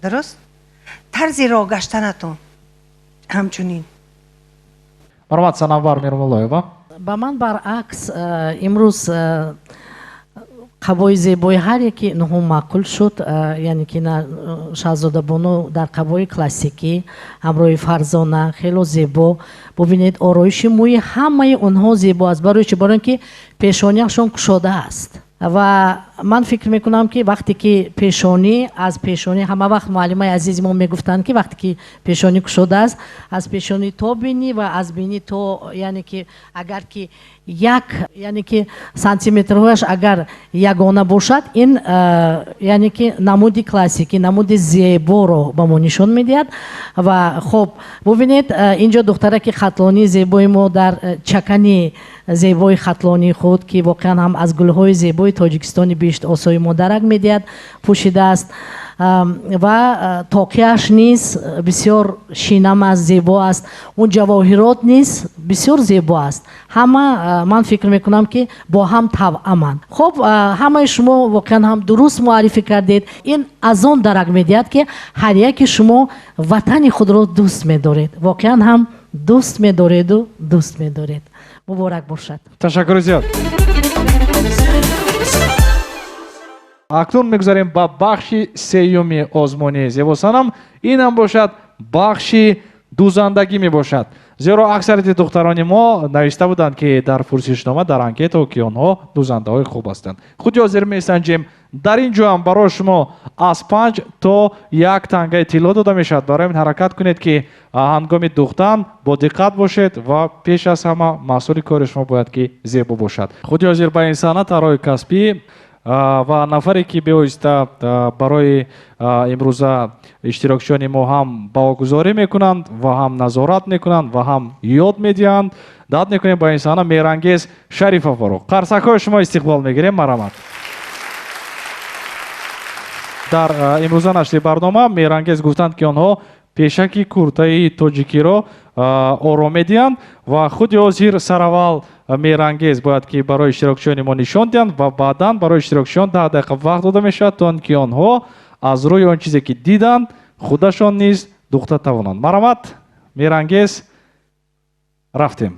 N: дуруст? тарзи роҳ гаштанатон ҳамчунин.
I: марҳамат, Санавар Мирмуллоева.
O: ба ман баръакс имрӯз қабои зебои ҳар яки нуҳум маъқул шуд. яъне ки на шаҳзодабону дар қабои классикӣ ҳамроҳи Фарзона хело зебо. бубинед ороиши мӯи ҳамаи онҳо зебо аст. барои чӣ? барои ки пешонияшон кушода аст. ва ман фикр мекунам ки вақте ки пешонӣ аз пешонӣ ҳама вақт муаллимаи азизи мо мегуфтанд ки вақте ки пешонӣ кушода аст, аз пешонӣ то бинӣ ва аз бинӣ то, яъне ки агар ки як яъне ки сантиметрҳояш агар ягона бошад, ин яъне ки намуди классикӣ, намуди зеборо ба мо нишон медиҳад. ва хоб бубинед инҷо духтараки хатлони зебои мо дар чакани зебои хатлонии худ ки воқеан ҳам аз гулҳои зебои тоҷикистони бишт осои модарак медиҳад пӯшидааст. ва тоқияш низ бисёр шинам аст, зебо аст. он ҷавоҳирот низ бисёр зебо аст. ҳама ман фикр мекунам ки бо ҳам тавъаманд. хоб ҳамаи шумо воқеан ҳам дуруст муаррифӣ кардед. ин аз он дарак медиҳад ки ҳар яки шумо ватани худро дӯст медоред. воқеан ҳам дӯст медореду дӯст медоред. муборак бошад.
I: ташаккури зиёд. акнун мегузарем ба бахши сеюми озмуни зебосанам. инам бошад бахши дузандагӣ мебошад. зеро аксарияти духтарони мо навишта буданд ки дар пурсишнома, дар анкето ки онҳо дузандаҳои хуб ҳастанд. худи ҳозир месанҷем. дар ин ҷо ҳам барои шумо аз 5 то 1 тангаи тилло дода мешавад. барои ин ҳаракат кунед ки ҳангоми духтан бо диққат бошед ва пеш аз ҳама масъули кори шумо бояд ки зебо бошад. худи ҳозир ба ин санъат арҳои касбӣ ва нафаре ки беоиста барои имрӯза иштирокчиёни мо ҳам баҳогузорӣ мекунанд ва ҳам назорат мекунанд ва ҳам ёд медиҳанд. даъват мекунем ба инсона Меҳрангез Шарифовро. қарсакҳои шумо истиқбол мегирем. марамат. дар имрӯза нашри барнома Меҳрангез гуфтанд ки онҳо пешаки куртаи тоҷикиро ором медиҳанд ва худи ҳозир сараввал Меҳрангез бояд ки барои иштирокчиёни мо нишон диҳанд ва баъдан барои иштирокчиён 10 дақиқа вақт дода мешавад то ки онҳо аз рӯи он чизе ки диданд худашон низ духта тавонанд. марамат. Меҳрангез, рафтем.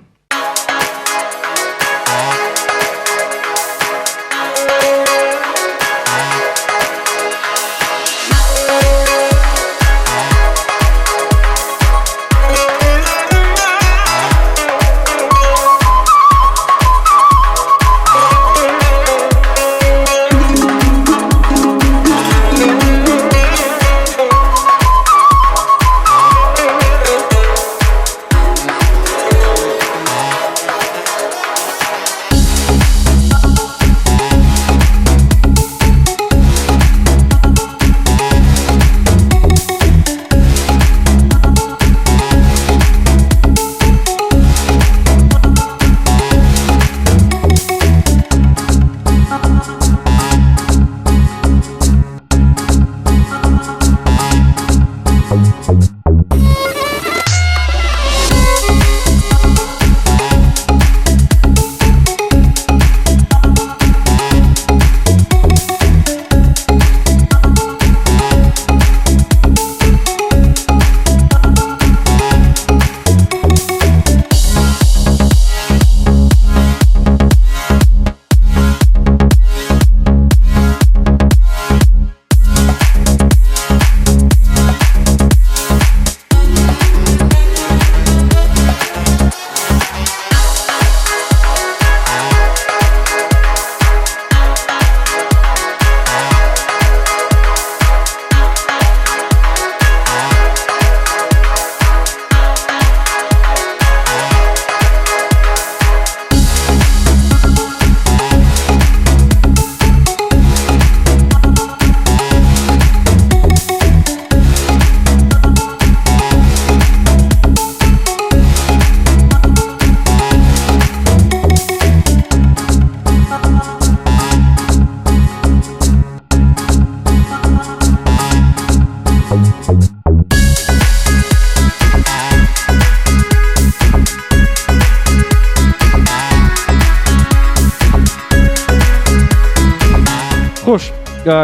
I: хуш,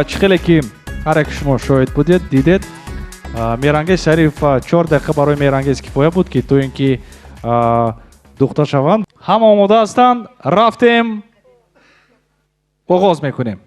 I: чӣ хеле ки ҳар яке шумо шоҳид будед, дидед. Меҳрангез Шариф 4 дақиқа барои Меҳрангез кифоя буд ки то ин ки духта шаванд. ҳама омода ҳастанд? рафтем. оғоз мекунем.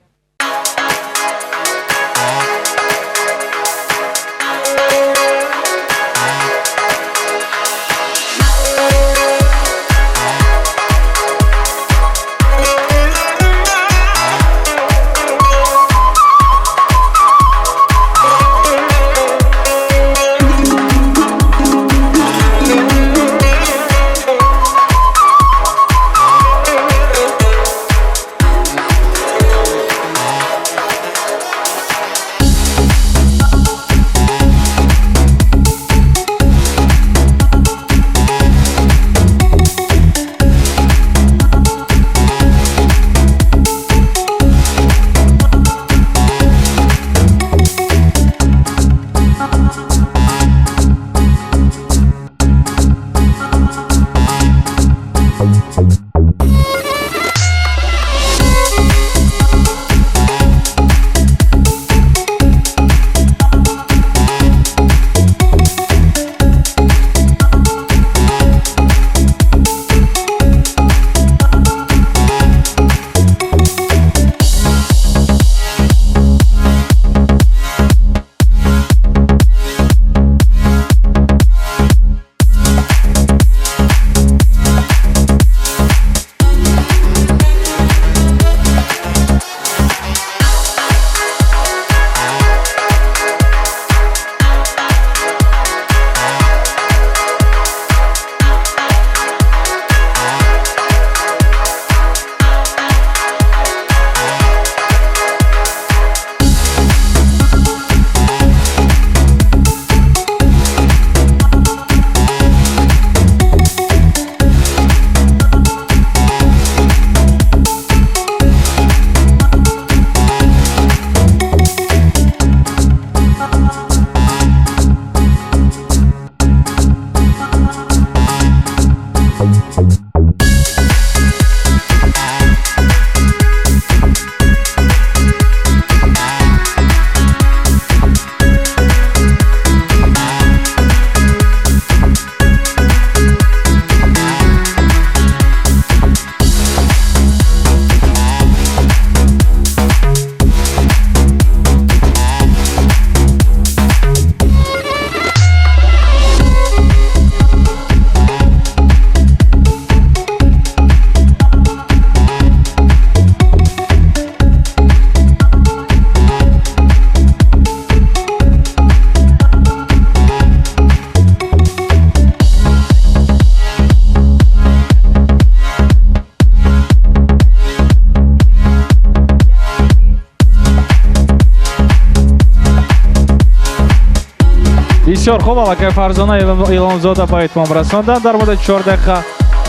I: бисёр хуб, алакай Фарзона Иломзода ба итмом расонданд дар муддати 4 дақиқа.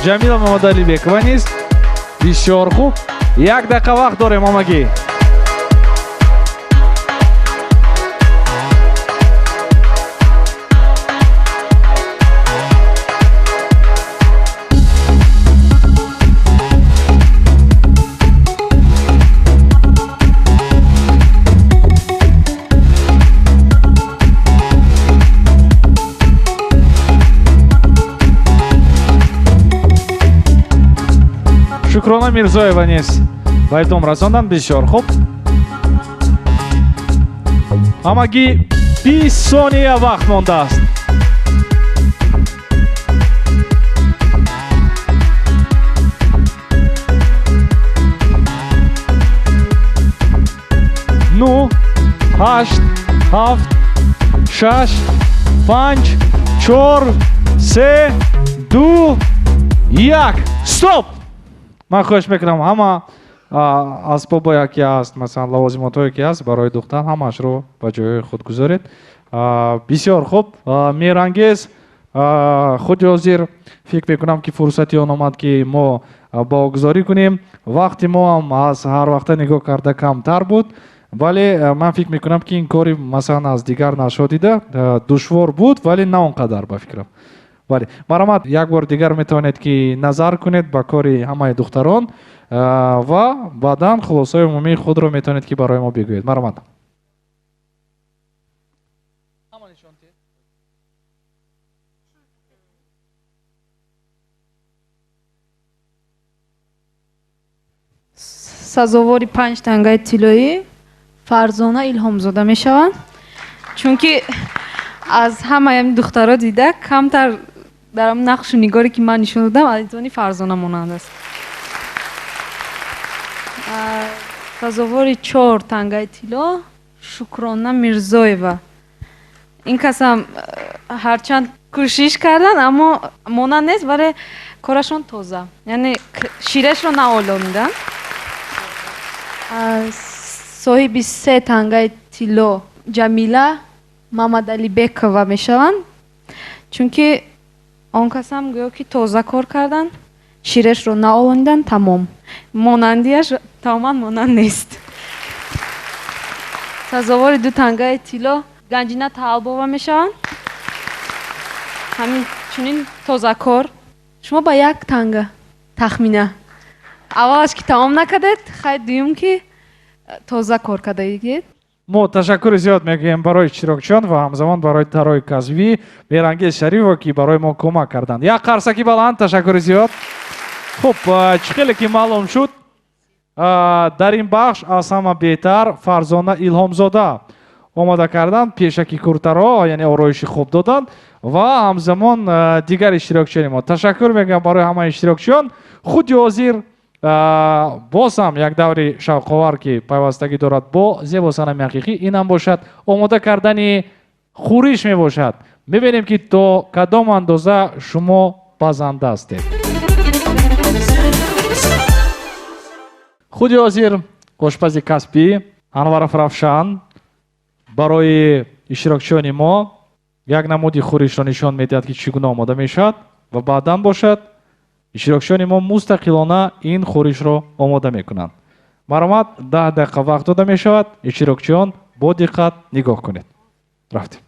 I: Ҷамила Мамадалибекова низ бисёр хуб. 1 дақиқа вақт дорем омагӣ. Шукрона Мирзоева низ ба итмом расонданд бисёр хуб. Ҳамагӣ 20 сония вақт мондааст. Ну 8 7 6 5 4 3 2 1 стоп. ман хоҳиш мекунам ҳама асбобое ки ҳаст, масалан лавозимотое ки ҳаст барои духтар ҳамаашро ба ҷойҳои худ гузоред. бисёр хуб, меҳрангез. худи ҳозир фикр мекунам ки фурсати он омад ки мо боғгузорӣ кунем. вақти мо ҳам аз ҳар вақта нигоҳ карда камтар буд, вале ман фикр мекунам ки ин кори масалан аз дигар нашо дида душвор буд, вале на он қадар ба фикрам. бале, маромад, як бор дигар метавонед ки назар кунед ба кори ҳамаи духтарон ва баъдан хулосаи умумии худро метавонед ки барои мо бигӯед. Маромад.
P: сазовори 5 тангаи тиллоӣ Фарзона Илҳомзода мешаванд, чунки аз ҳамаи духтаро дида камтар дар нақшу нигоре ки ман нишон додам азизони Фарзона монанд аст. сазовори 4 тангаи тилло Шукрона Мирзоева. ин касам ҳарчанд кӯшиш кардан, аммо монанд нест, вале корашон тоза, яъне ширешро наолонидан. соҳиби 3 тангаи тилло Ҷамила Мамадалибекова мешаванд, чунки он касам гӯё ки тоза кор кардан, ширешро наолонидан, тамом. Монандияш тамоман монанд нест. сазовори 2 тангаи тилло Ганҷина Таалбова мешаванд. ҳамин чунин тозакор. шумо ба 1 танга тахмина аввалаш ки тамом накардед, хай дуюм ки тоза кор кардагид.
I: мо ташаккури зиёд мегӯем барои иштирокчиён ва ҳамзамон барои тарои казбӣ Меҳрангез Шаривова ки барои мо кӯмак карданд. Як қарсаки баланд, ташаккури зиёд. хуб, чӣ хеле ки маълум шуд, дар ин бахш аз ҳама беҳтар Фарзона Илҳомзода омода карданд, пешаки куртаро, яъне ороиши хуб доданд ва ҳамзамон дигар иштирокчиёни мо. Ташаккур мегӯям барои ҳамаи иштирокчиён. худи ҳозир боз ҳам як даври шавқовар ки пайвастагӣ дорад бо зебосанами ҳақиқӣ, инам бошад омода кардани хӯриш мебошад. мебинем ки то кадом андоза шумо базанда ҳастед. худи ҳозир ошпази касбӣ Анваров Равшан барои иштирокчиёни мо як намуди хӯришро нишон медиҳад ки чӣ гуна омода мешавад ва баъдан бошад иштирокчиёни мо мустақилона ин хӯришро омода мекунанд. маромад, 10 дақиқа вақт дода мешавад. иштирокчиён бо диққат нигоҳ кунед. рафтем.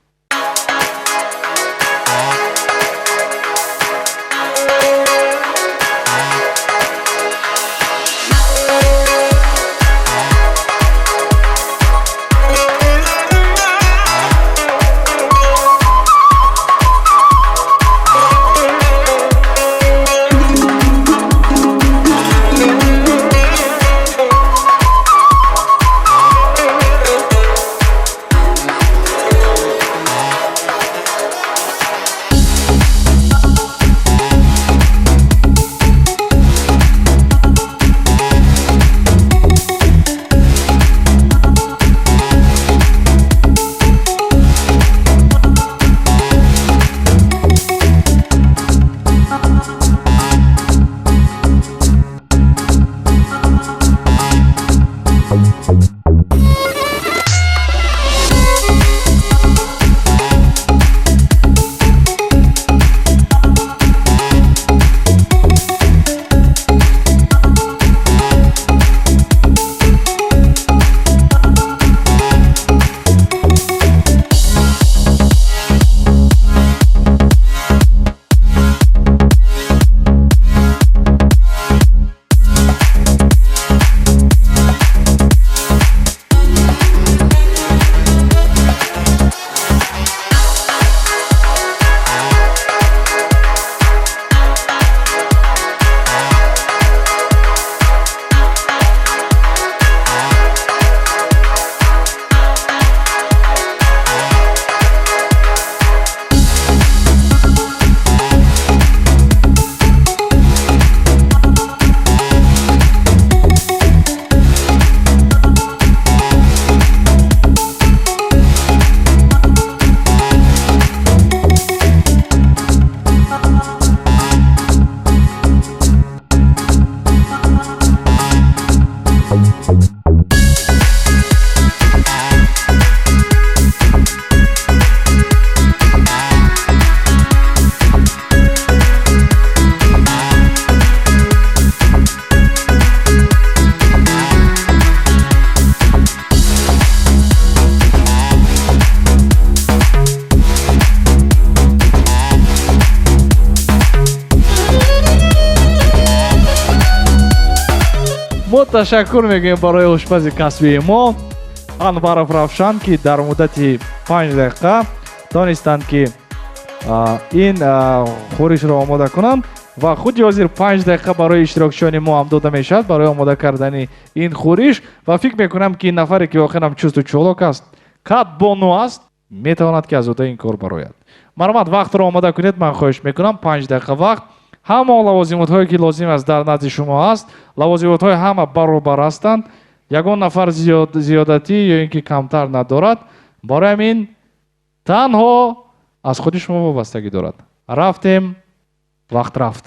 I: мо ташаккур мегӯем барои ошпази касбии мо Анваров Равшан, ки дар муддати 5 дақиқа донистанд ки ин хӯришро омода кунанд ва худи ҳозир 5 дақиқа барои иштирокчиёни мо ҳам дода мешавад барои омода кардани ин хӯриш ва фикр мекунам ки ин нафаре ки охирам чусту чолок аст кадбону аст метавонад ки аз зуда ин кор барояд. Марҳамат, вақтро омода кунед, ман хоҳиш мекунам 5 дақиқа вақт. ҳама лавозимотҳое ки лозим аст дар назди шумо аст. Лавозимотҳои ҳама баробар ҳастанд. ягон нафар зиёдатӣ ё ин ки камтар надорад. Барои ҳамин танҳо аз худи шумо вобастагӣ дорад. Рафтем, вақт рафт.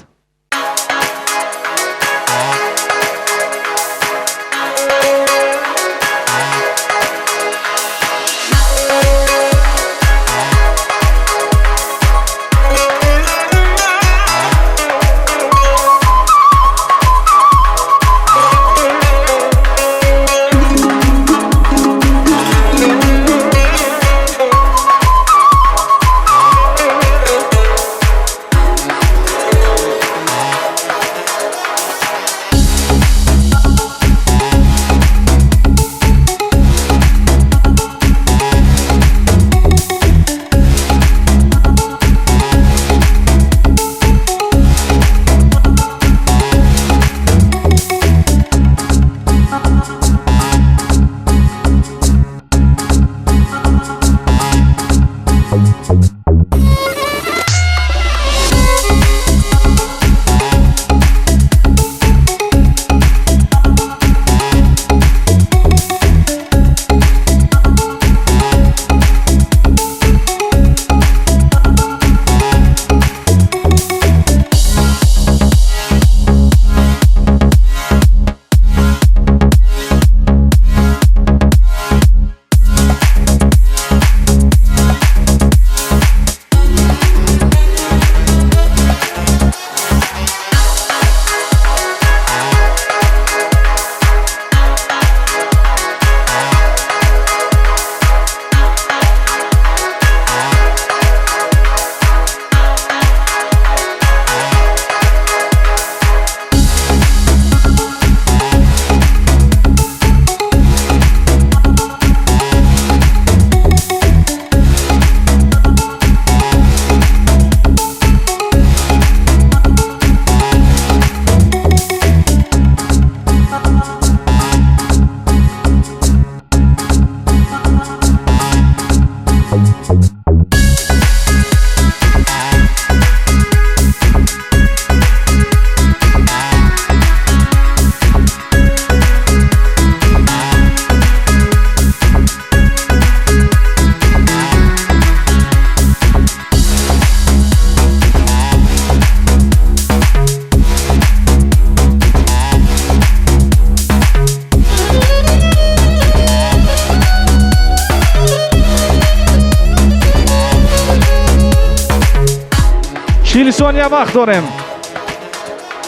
I: ثانیه وقت داریم.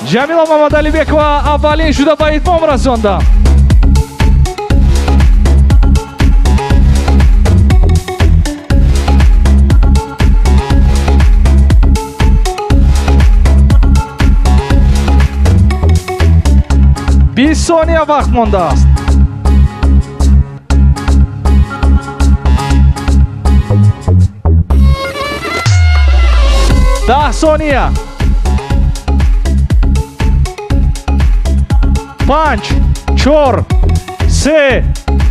I: جمیلا محمدعلیبکова اولین شده به اتمام رسانده. بیست ثانیه وقت مانده است. ده ثانیه. 5 4 3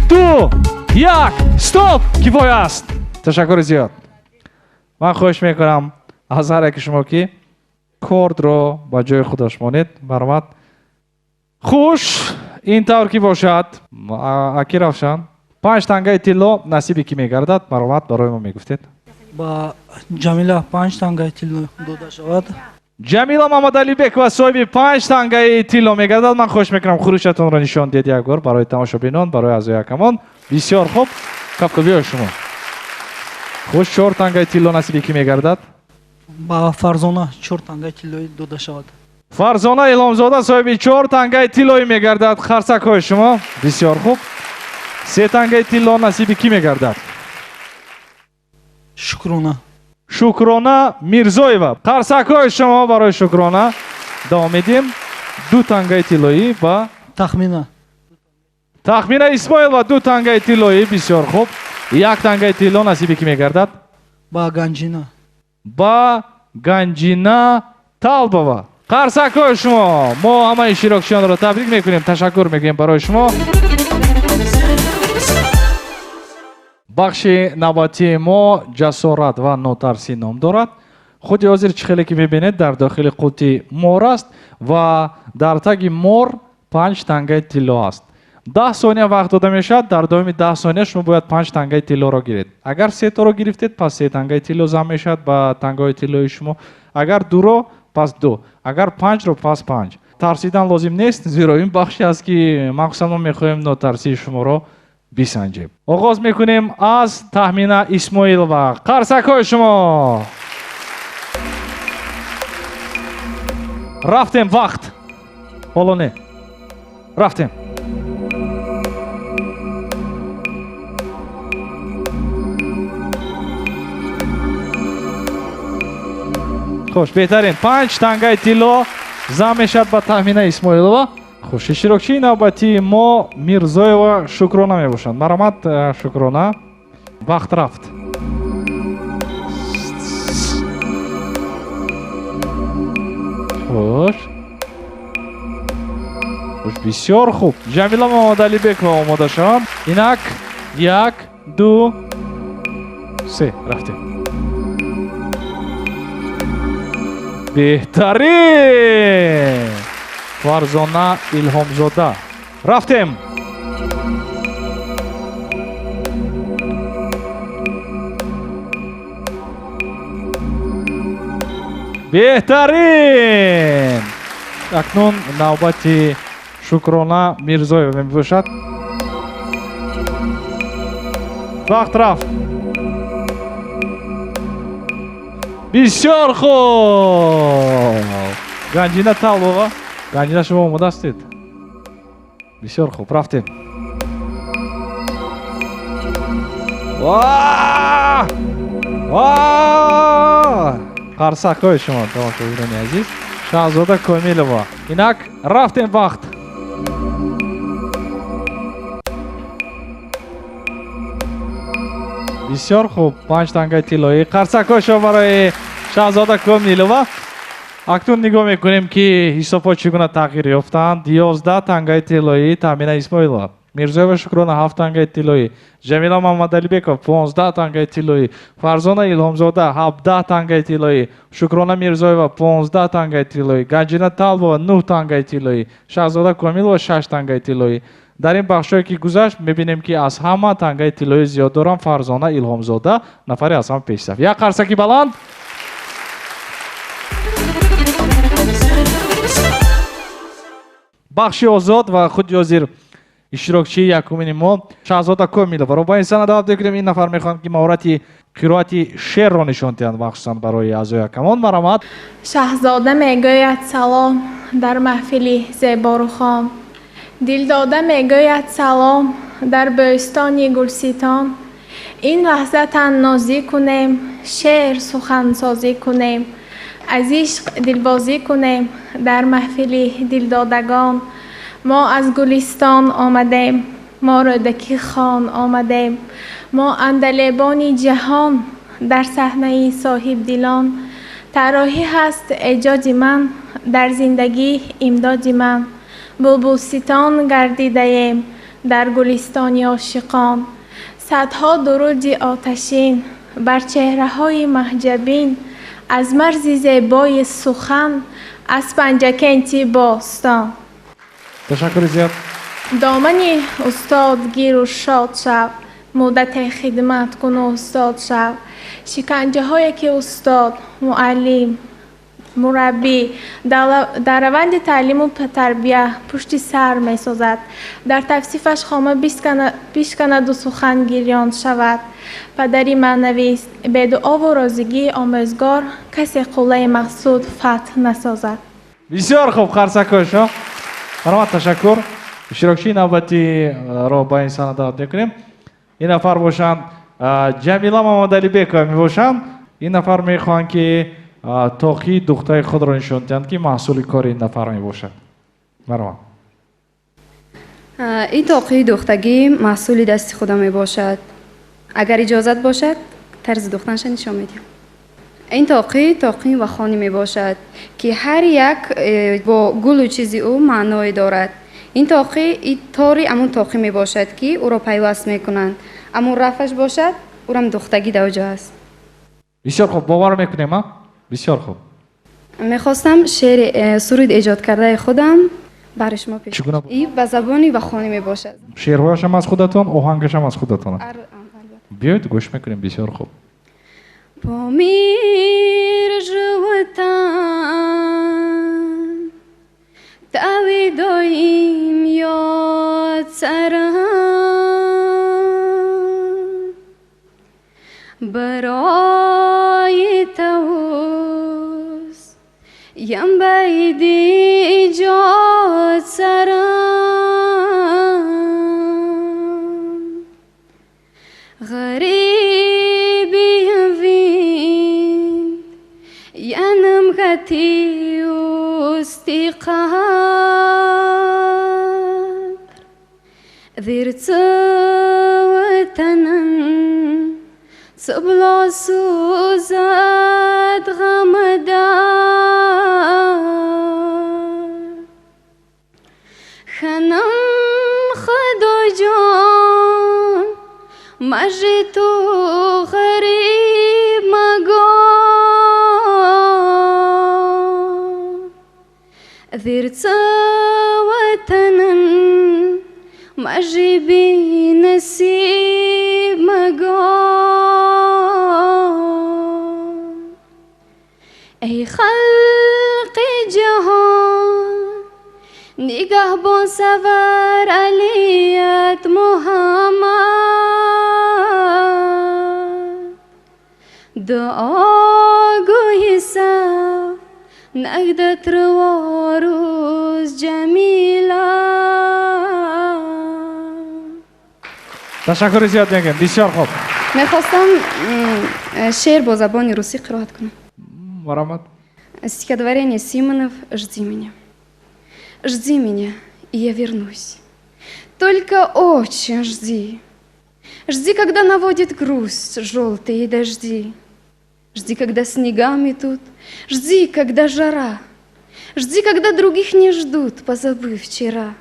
I: 2 1 стоп. کفایه است. تشکر زیاد. من خواهش میکنم از هر یک شما که کارد رو با جای خودش مانید. مرحمت. خوش این طور که باشد اکی روشن 5 تنگه طلا نصیبی که میگردد مرحمت برای ما میگفتید.
Q: با جمیلا 5 تنگه طلا داده شود.
I: جمیلا محمدعلیبکова صاحب 5 تنگه طلا میگردد. من خوش میکنم خروشتون رو نشان دید یک بار برای تماشابینان، برای اعضای کمان. بسیار خوب. کفکوی شما. خوش 4 تنگه طلا نصیبی که میگردد.
Q: با فرزانه 4 تنگه طلا داده شود.
I: فرزانه الهامزاده صاحب 4 تنگه طلا میگردد. خرسک‌های شما. بسیار خوب. 3 تنگه طلا نصیبی کی میگردد؟
Q: شکرانه.
I: شکرانه میرزایeva. خرسک‌های شما برای شکرانه. دوام میدیم. 2 تنگه طلایی و
Q: тахмина.
I: тахмина исмоилова 2 тангаи тиллоӣ. бисёр хуб. 1 тангаи тилло насиби кӣ мегардад?
Q: Ба Ганҷина.
I: ба Ганҷина Талбова. қарсакҳои шумо, мо ҳамаи иштирокчиёнро табрик мекунем, ташаккур мегӯем барои шумо. бахши навбатии мо ҷасорат ва нотарсӣ ном дорад. худи ҳозир чӣ хеле ки мебинед дар дохили қути мор аст ва дар таги мор 5 тангаи тилло аст. 10 сония вақт дода мешавад. дар давоми 10 сония шумо бояд 5 тангаи тиллоро гиред. агар 3 таро гирифтед, пас 3 тангаи тилло зам мешавад ба тангаҳои тиллои шумо. агар 2ро, пас 2. агар 5ро, пас 5. тарсидан лозим нест, зеро ин бахше аст ки махсусан мо мехоҳем нотарсии шуморо бисанҷем. оғоз мекунем аз Тахмина Исмоилова. қарсакҳои шумо. рафтем вақт. ҳоло не. рафтем. خوش بهترین 5 تنگای تیلو زم میشد با تخمین اسماعیلова. خوش اشتراکچی نوبتی ما میرزایова شکرانه میباشند. مرحمت شکرانه. وقت رفت. خوش. خوش بسیار خوب. جمیلا محمدعلیبекова آماده شوند. اینک 1 2 3 رفتیم. بهترین فرزانه الهامزاده. رفتیم. بهترین. اکنون نوبت شکرانه میرزایова میباشد. وقت رفت. بسیار خوب. گنجینه Талбова. گنجینه شما آماده هستید؟ بسیار خوب. رفتیم. واه واه. قرصک‌های شما تماشاگران عزیز. شاهزاده کامیلова. اینک رفتیم وقت. بسیار خوب. 5 تنگای طلایی. قرصک‌های شما برای شاهزاده کامیلова. اکنون نگاه میکنیم که حساب‌ها چگونه تغییر یافتند. 11 تنگای طلایی تامینه اسماعیلова. میرزایова شکرانه 7 تنگای طلایی. جمیلا محمدعلیبекова 15 تنگای طلایی. فرزانه الهامزاده 17 تنگای طلایی. شکرانه میرزایова 15 تنگای طلایی. گنجینه Талбова 9 تنگای طلایی. شاهزاده کامیلова 6 تنگای طلایی. در این بخشایی که گذشت میبینیم که از همه تنگای طلایی زیاد دارن فرزانه الهامزاده نفری از هم پیش رفت. یک قرصکی بلند. بخشی آزاد و خود حاضر اشتراکچی یکمین ما شاهزاده کامیلова رو با این سند دعوت میکنیم. این نفر میخوان که مهارت قرائت شعر را نشان دهند مخصوصا برای اعضای کمان. مرحمت.
J: شاهزاده میگوید سلام در محفلی زیبا و خام. دلداده میگوید سلام در بوستانی گلستان. این لحظه تنازی کنیم، شعر سخن سازی کنیم، از عشق دلبازی کنیم در محفل دلدادگان. ما از گلستان آمدیم، ما رودکی خان آمدیم، ما اندلیبان جهان در صحنه صاحب دلان. طراحی هست ایجاد من در زندگی امداد من. بلبلستان گردیده ایم در گلستان عاشقان. صدها درود آتشین بر چهره های محجبین از مرز زیبای سخن از پنجکنتی باستان.
I: تشکر زیاد.
J: دامنی استاد گیر و شاد شو، مدت خدمت کن و استاد شو. شکنجه هایی که استاد، معلم، مربی در روند تعلیم و تربیه پشت سر می سازد. در توصیفش خامه بیشکند و سخن گریان شود. پدری معنوی است، به دعا و رازگی آموزگار کسی قله مقصود فتح نسازد.
I: بسیار خوب. قرصک‌های شما. مرحمت. تشکر. اشتراکچی نوبتی را با این سند دعوت میکنیم. این نفر باشند جمیلا محمدعلیبекова میباشند. این نفر میخوان که توقی دختر خود را نشان دهند که محصول کار این نفر میباشد. مرحبا.
B: این تاقی دختگی محصول دست خودم می باشد. اگر اجازت باشد طرز دوختنش نشان میدم. این تاقی و خانی می باشد که هر یک با گل و چیزی او معنای دارد. این تاری امون تاقی می باشد که او را پیوست می کنند. امون رفش باشد او را دختگی دوجه است.
I: بسیار خوب، باور میکنیم ها؟ بسیار خوب.
B: میخواستم شعر سرود ایجاد کرده خودم برای شما پیش
I: چگونه
B: این به زبانی و خانی می باشد.
I: شعرهایش هم از خودتان، آهنگش هم از خودتان. بیاید گوش میکنیم. بسیار خوب.
B: Помир животан, Давидоим йоцаран, برای توس یم بیدی ایجاد سران غریبی وین ینم غتی استی قدر ذیرت وطنن سبلا سوزد غمدار خنم خدا جان مجی تو غریب مگار ذیرت وطنن مجی بی نصیب مگار ای خلق جهان نگاه با سوار علیت محمد دعا گوی سب نگدت رواروز جمیلا.
I: تشکر زیاد میگم. بسیار خوب.
B: میخواستم شعر با زبان روسی قرائت کنم.
I: مرحمت.
B: Стихотворение Симонов «Жди меня». Жди меня, и я вернусь. Только очень жди. Жди, когда наводит грусть желтые дожди. Жди, когда снега метут. Жди, когда жара. Жди, когда других не ждут, позабыв вчера.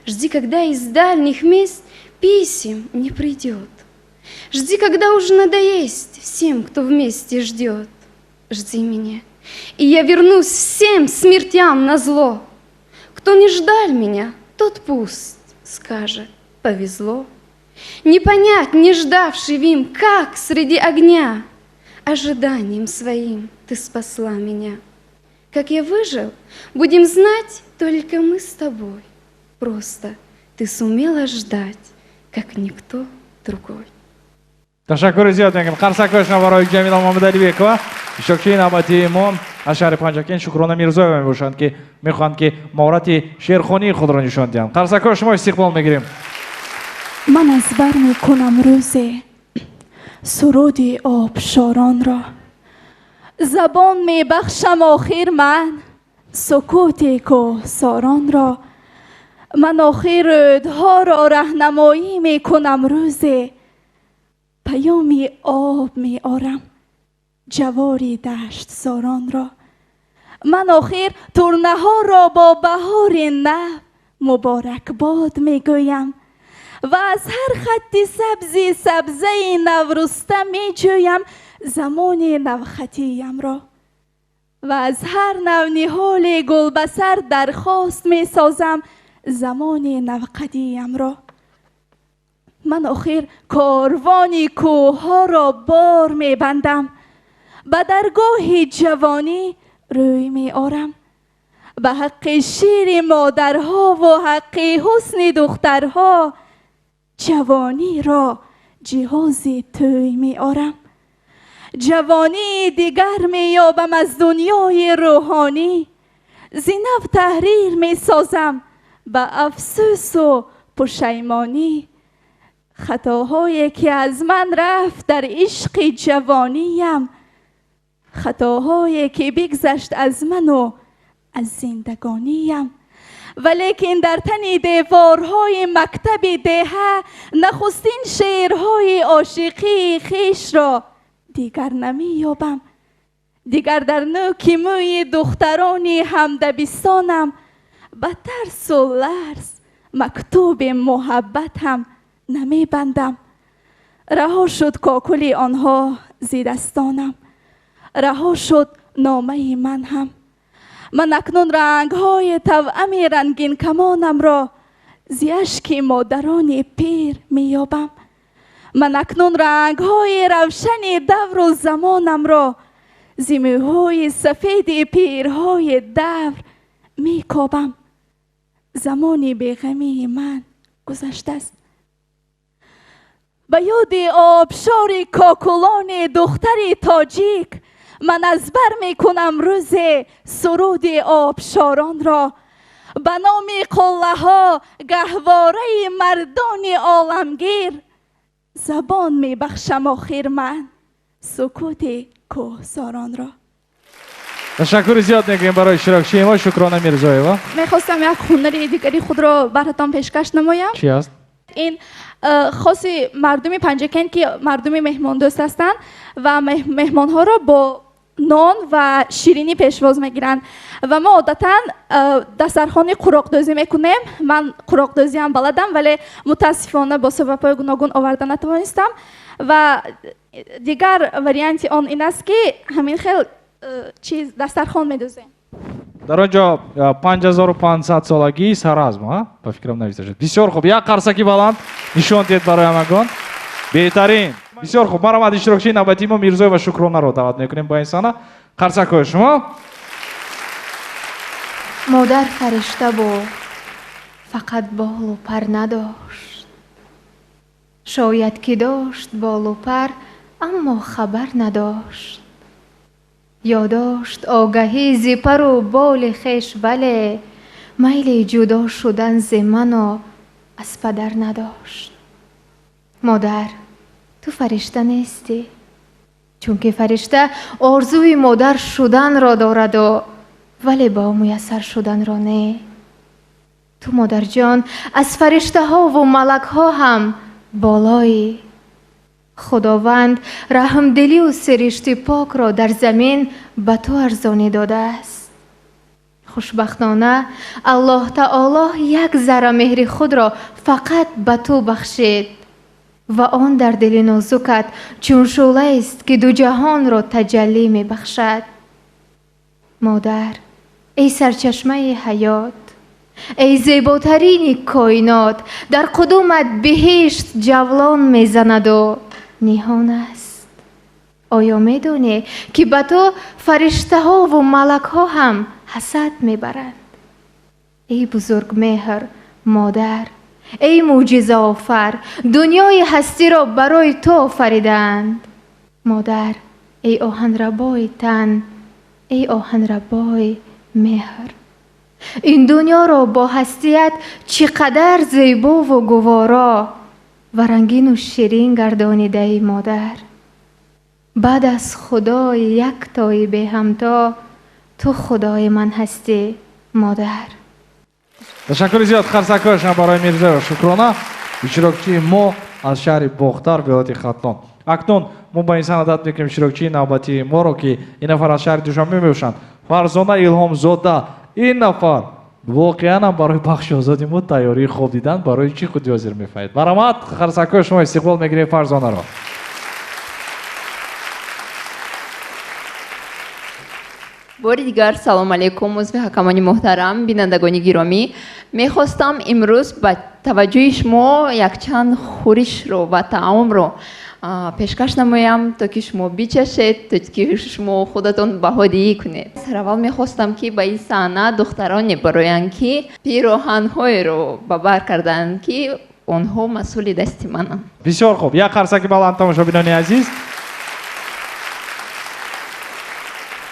B: Жди, когда из дальних мест писем не придет. Жди, когда уже надоест всем, кто вместе ждет. Жди меня, и я вернусь всем смертям назло. Кто не ждал меня, тот пусть скажет, повезло. Не понять, не ждавший им, как среди огня, ожиданием своим ты спасла меня. Как я выжил, будем знать только мы с тобой. Просто ты сумела ждать, как никто другой.
I: تشکر زیاد میگم. قرصک شما برای جمیلا محمدعلیبکova اشتراکی نوبتی ما از شهر پنجکین شکرانه میرزایeva میباشند که میخواند که مهارت شعرخوانی خود را نشان دهند. قرصک شما استقبال میگیریم.
E: من از بر میکنم روز سرود آبشاران را زبان میبخشم آخر من سکوت کوهساران را من آخر رودها را راهنمایی میکنم روز پیامی آب می آرم جواری دشت ساران را من آخر ترنه ها را با بهار نو مبارک باد می گویم و از هر خطی سبزی سبزه نورسته می جویم زمان نوخطیم را و از هر نو نهال گلبسر درخواست می سازم زمان نوقدیم را من آخر کاروانی کوه را بار می بندم به درگاه جوانی روی می آرم به حق شیر مادرها و حق حسن دخترها جوانی را جهاز توی می آرم جوانی دیگر می یابم از دنیای روحانی زینب تحریر می سازم به افسوس و پشیمانی خطاهایی که از من رفت در عشق جوانیم خطاهایی که بگذشت از من و از زندگانیم ولیکن در تن دیوارهای مکتب دهه نخستین شعرهای عاشقی خیش را دیگر نمی یابم. دیگر در نوک موی دختران همدبستانم به ترس و لرز مکتوب محبتم نمی بندم. رها شد کاکل آنها زی دستانم، رها شد نامه من هم. من اکنون رنگ های توأم رنگین کمانم را زی اشک مادران پیر می یابم. من اکنون رنگ های روشن دور و زمانم را زی موهای سفید پیرهای دور می کابم. زمانی بیغمی من گذشته است. به یاد آبشار کاکلان دختر تاجیک من از بر می کنم روز سرود آبشاران را. به نام قله ها گهواره مردان عالمگیر زبان می بخشم آخر من سکوت کوهساران را.
I: تشکر زیاد میگیم برای اشتراکچی ما. شکرانه میرزایeva.
E: میخواستم یک هنر دیگری خود را براتان پیشکش نمایم.
I: چی است؟
E: این خاص مردم پنجکن که مردم مهمان دوست هستند و مهمان ها را با نان و شیرینی پیشواز میگیرند و ما عادتا دسترخوان قراقدوزی میکنیم. من قراقدوزی هم بلدم ولی متاسفانه با سبب‌های گوناگون آورده نتوانستم و دیگر وریانت آن این است که همین خیلی چیز دسترخوان میدوزیم.
I: در آنجا 5500 سالگی سرازم ها با فکرم نوشته شد. بسیار خوب. یک قرصکی بلند نشان دید برای همگان. بهترین. بسیار خوب. ما را اشتراکچی نوبتی ما میرزای و شکرانه رو دعوت میکنیم با انسان. قرصک شما.
B: مادر فرشته بود، فقط بال و پر نداشت. شاید که داشت بال و پر اما خبر نداشت. یاداشت آگهی ز پر و بال خویش ولی میل جدا شدن ز من و از پدر نداشت. مادر تو فرشته نیستی، چون که فرشته آرزوی مادر شدن را دارد و ولی با میسر شدن را نه. تو مادر جان از فرشته ها و ملک ها هم بالایی. خداوند رحمدلی و سرشت پاک را در زمین به تو ارزانی داده است. خوشبختانه الله تعالی یک ذره مهر خود را فقط به تو بخشید و آن در دل نازکت چون شعله است که دو جهان را تجلی می بخشد. مادر ای سرچشمه حیات، ای زیباترین کائنات، در قدومت بهشت جولان میزند و نیهان است. آیا میدونی که به تو فرشته ها و ملک ها هم حسد میبرند؟ ای بزرگ مهر مادر، ای معجزه آفر، دنیای هستی را برای تو آفریدند. مادر ای آهنربای تن، ای آهنربای مهر، این دنیا را با هستیت چقدر زیبا و گوارا و رنگین و شیرین گردانیده ای مادر. بعد از خدای یک تای به همتا تو خدای من هستی مادر.
I: تشکر زیاد قرصک‌هاش برای میرزا. شکرانه. اشتراکچی ما از شهر باختر ولایت ختلان. اکنون ما با این عادت میکنیم اشتراکچی نوبتی ما رو که این نفر از شهر دوشنبه میباشند. فرزانه الهام زاده. این نفر واقعا هم برای بخش آزادی ما تیاری خوب دیدن برای چی خودی حاضر میفهمید. برآمد قرصک‌های شما استقبال میگیریم فرزانه را.
L: بار دیگر سلام علیکم عضو حکمانی محترم، بینندگان گرامی. میخواستم امروز با توجه شما یک چند خورش رو و طعام رو پیشکش نمایم تا که شما بچشید، تا که شما خودتون بهادی کنید. اول میخواستم که با این صحنه دخترانی براین که پیراهن‌های رو ببر کردن که اونها مسئول دست منن.
I: بسیار خوب. یک قرصک بلند تماشابینان عزیز.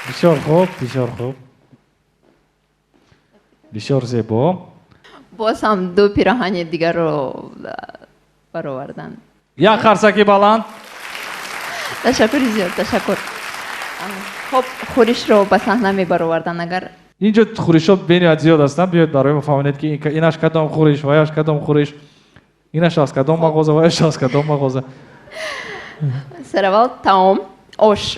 I: بسیار خوب، بسیار خوب. بسیار زیبا.
L: باز هم دو پیراهن دیگر رو برآوردن.
I: یک قرصکی بلند.
L: تشکر زیاد، تشکر. خب خورش رو به صحنه می برآوردن. اگر
I: اینجا خورش‌ها بین زیاد هستن. بیاید برای ما فهمونید که اینش کدام خورش و یاش کدام خورش، اینش از کدام مغازه و یاش از کدام مغازه.
L: سروال таом ош.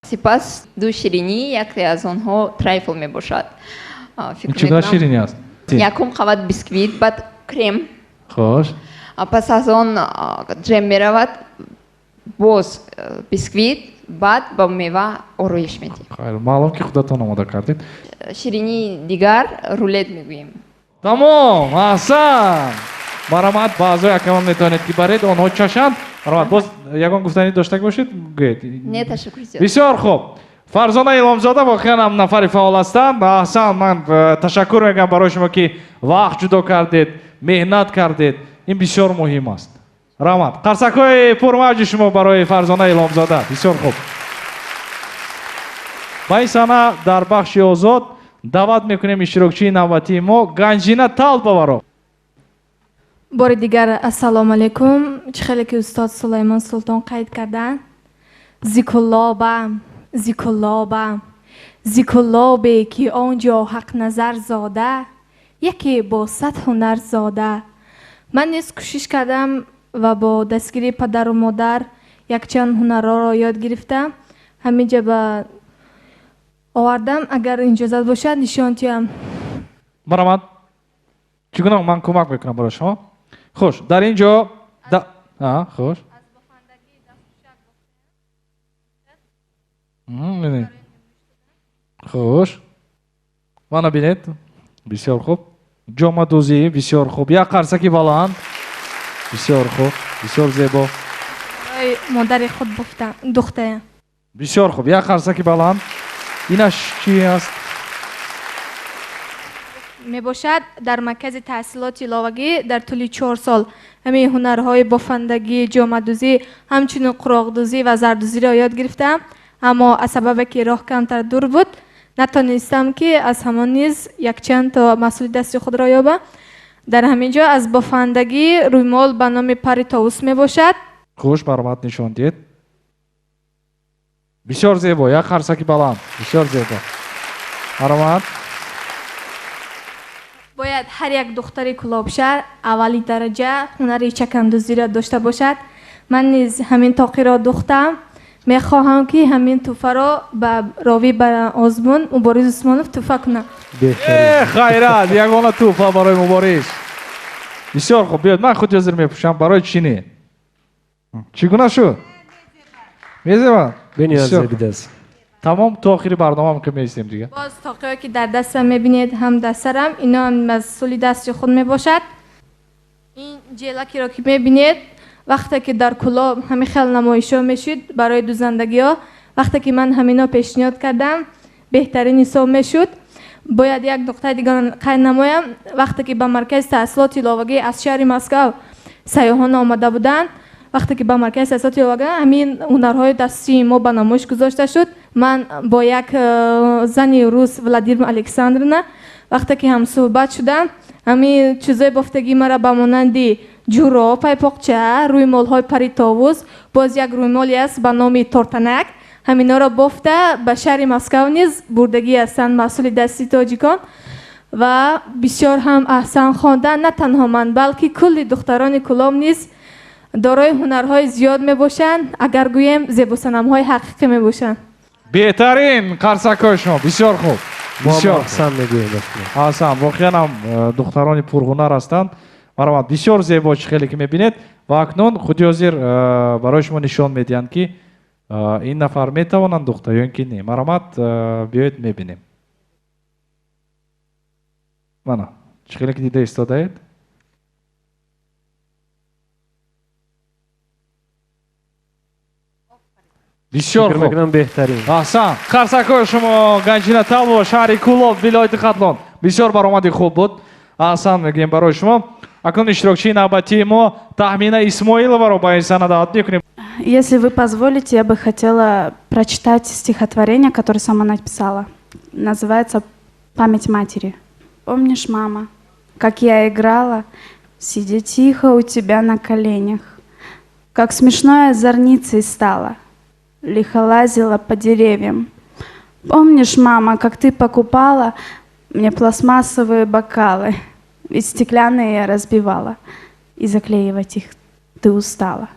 L: سپس دو شیرینی، یکی از آنها ترایفل میباشد.
I: این چقدر شیرینی است؟
L: یکم قوت بیسکویت، بعد کرم.
I: خوش.
L: پس از آن جم میرود، باز بیسکویت، بعد با میوه آرایش میدیم.
I: خیر، معلوم که خودتون آماده کردید.
L: شیرینی دیگر رولت میگوییم.
I: تمام، احسن. مرامت بعضی یکم میتونید که برید آنها چشند. مرامت باز یکان گفتنی داشته باشید گویید.
L: نه تشکر زیاد.
I: بسیار خوب. فرزانه ایلامزاده واقعا هم نفر فعال هستند. احسن، من تشکر میگم برای شما که وقت جدا کردید، مهنت کردید. این بسیار مهم است. رحمت. قرصک‌های پرموج شما برای فرزانه ایلامزاده. بسیار خوب. با این صحنه در بخش آزاد دعوت میکنیم اشتراکچی نوبتی ما گنجینه طالبова.
D: بار دیگر السلام علیکم. چه خیلی که استاد سلیمان سلطان قید کردن. زیکلابم، زیکلابم، زیکلابی که آنجا حق نظر زاده، یکی با 100 هنر زاده. من نیز کوشش کردم و با دستگیری پدر و مادر یک چند هنرها را یاد گرفتم. همینجا به آوردم. اگر اجازت باشد نشان تیم.
I: مرامت. چگونه من کمک میکنم برای شما. خوش. در اینجا خوش. خوش. منو بینید. بسیار خوب. جامعه دوزی بسیار خوب. یک قرصکی بلند. بسیار خوب. بسیار زیبا.
D: مادر خود دختر.
I: بسیار خوب. یک قرصکی بلند. اینش چی است؟
D: می باشد در مرکز تحصیلات ایلاوگی در طول 4 سال همه هنرهای بافندگی، جامه‌دوزی، همچنین قراق‌دوزی و زردوزی را یاد گرفتم. اما از سبب که راه کمتر دور بود نتونستم که از همان نیز یک چند تا مسئول دستی خود را یابم. در همینجا از بافندگی رویمال به نام پری طاووس می باشد.
I: خوش. برامت نشان دید. بسیار زیبا. یک قرصکی بلند. بسیار زیبا. برامت.
D: باید هر یک دختری کلابشهر اولی درجه هنری چکندوزی را داشته باشد. من نیز همین تاقی را دختم. میخواهم که همین توفه را به راوی بر آزمون مبارز عثمانوف توفه کنم.
I: خیرات. یگانه توفه برای مبارز. بسیار خوب. بیاد من خود جزر میپوشم برای چینی. چگونه شد؟ میزبان.
M: بنیاز بیدست.
I: تمام تا آخری برنامه هم که میستیم دیگه.
D: باز تاقی‌ها که در دستم میبینید هم دسترم اینا هم مسئولی دست خود میباشد. این جلکی را که میبینید وقتی که در کلاب همین خیلی نمایش ها میشد برای دوزندگی ها، وقتی که من همینا پیشنهاد کردم بهترین حساب میشد. باید یک نقطه دیگه قید نمایم. وقتی که به مرکز تحصیلات ایلاوگی از شهر مسکو سیاحان آمده بودند، وقتی که به مرکز تحصیلات ایلاوگی همین هنرهای دستی ما به نمایش گذاشته شد، من با یک زنی روس ولادیمیر الکساندرونا وقتی که هم صحبت شدم، همین چیزای بافتگی مرا به مانند جوراب، پایپاقچه، رویمال‌های پری طاووس، باز یک رویمالی است به نام تورتنک، همینا را بافته به شهر مسکو نیز بردگی هستند مسئول دستی تاجیکان و بسیار هم احسن خواندن. نه تنها من بلکه کلی دختران کلام نیز دارای هنرهای زیاد می باشند. اگر گویم زیبا صنم‌های حقیقی می باشند.
I: بهترین قرصک‌های شما. بسیار خوب. بسیار
M: احسن میگویم.
I: احسن. واقعا هم دختران پرهنر هستند. مرامت. بسیار زیبا خیلی که میبینید و اکنون خودی حاضر برای شما نشان میدهند که این نفر میتوانند دختر یا اینکه نه. مرامت. بیایید میبینیم. مانا چه خیلی که دیده ایستاده اید؟ بسیار خوب.
M: میکنم بهترین.
I: احسن. قرصک‌های شما گنجینه طالبова شهر کولاب ولایت خطلان بسیار برآمد خوب بود. احسن میگیم برای شما. اکنون اشتراکچی نوبتی ما Тахмина Исмоилова رو با این صحنه دعوت میکنیم.
F: Если вы позволите, я бы хотела прочитать стихотворение, которое сама написала. Называется «Память матери». Помнишь, мама, как я играла, сидя тихо у тебя на коленях, как смешной озорницей стала, лихо лазила по деревьям,
R: Помнишь, мама, как ты покупала мне пластмассовые бокалы? Ведь стеклянные я разбивала, и заклеивать их ты устала.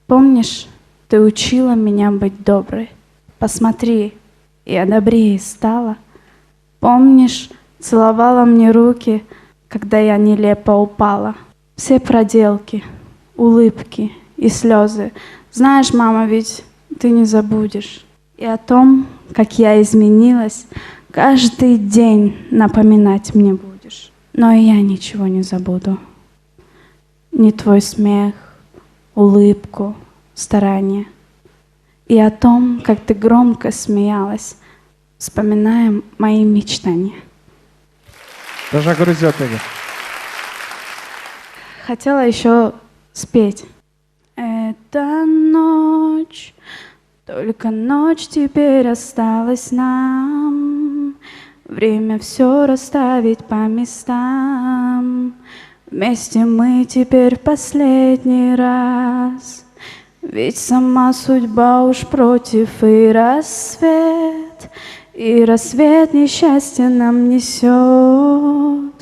R: Помнишь, ты учила меня быть доброй? Посмотри, я добрее стала. Помнишь, целовала мне руки, когда я нелепо упала? Все проделки, улыбки и слезы. Знаешь, мама, ведь ты не забудешь. И о том, как я изменилась, каждый день напоминать мне будешь. Но и я ничего не забуду. Ни твой смех, улыбку, старание. И о том, как ты громко смеялась, вспоминаем мои мечтания. Хотела еще спеть. Эта ночь, только ночь теперь осталась нам. Время все расставить по местам. Вместе мы теперь в последний раз. Ведь сама судьба уж против, и рассвет несчастье нам несет.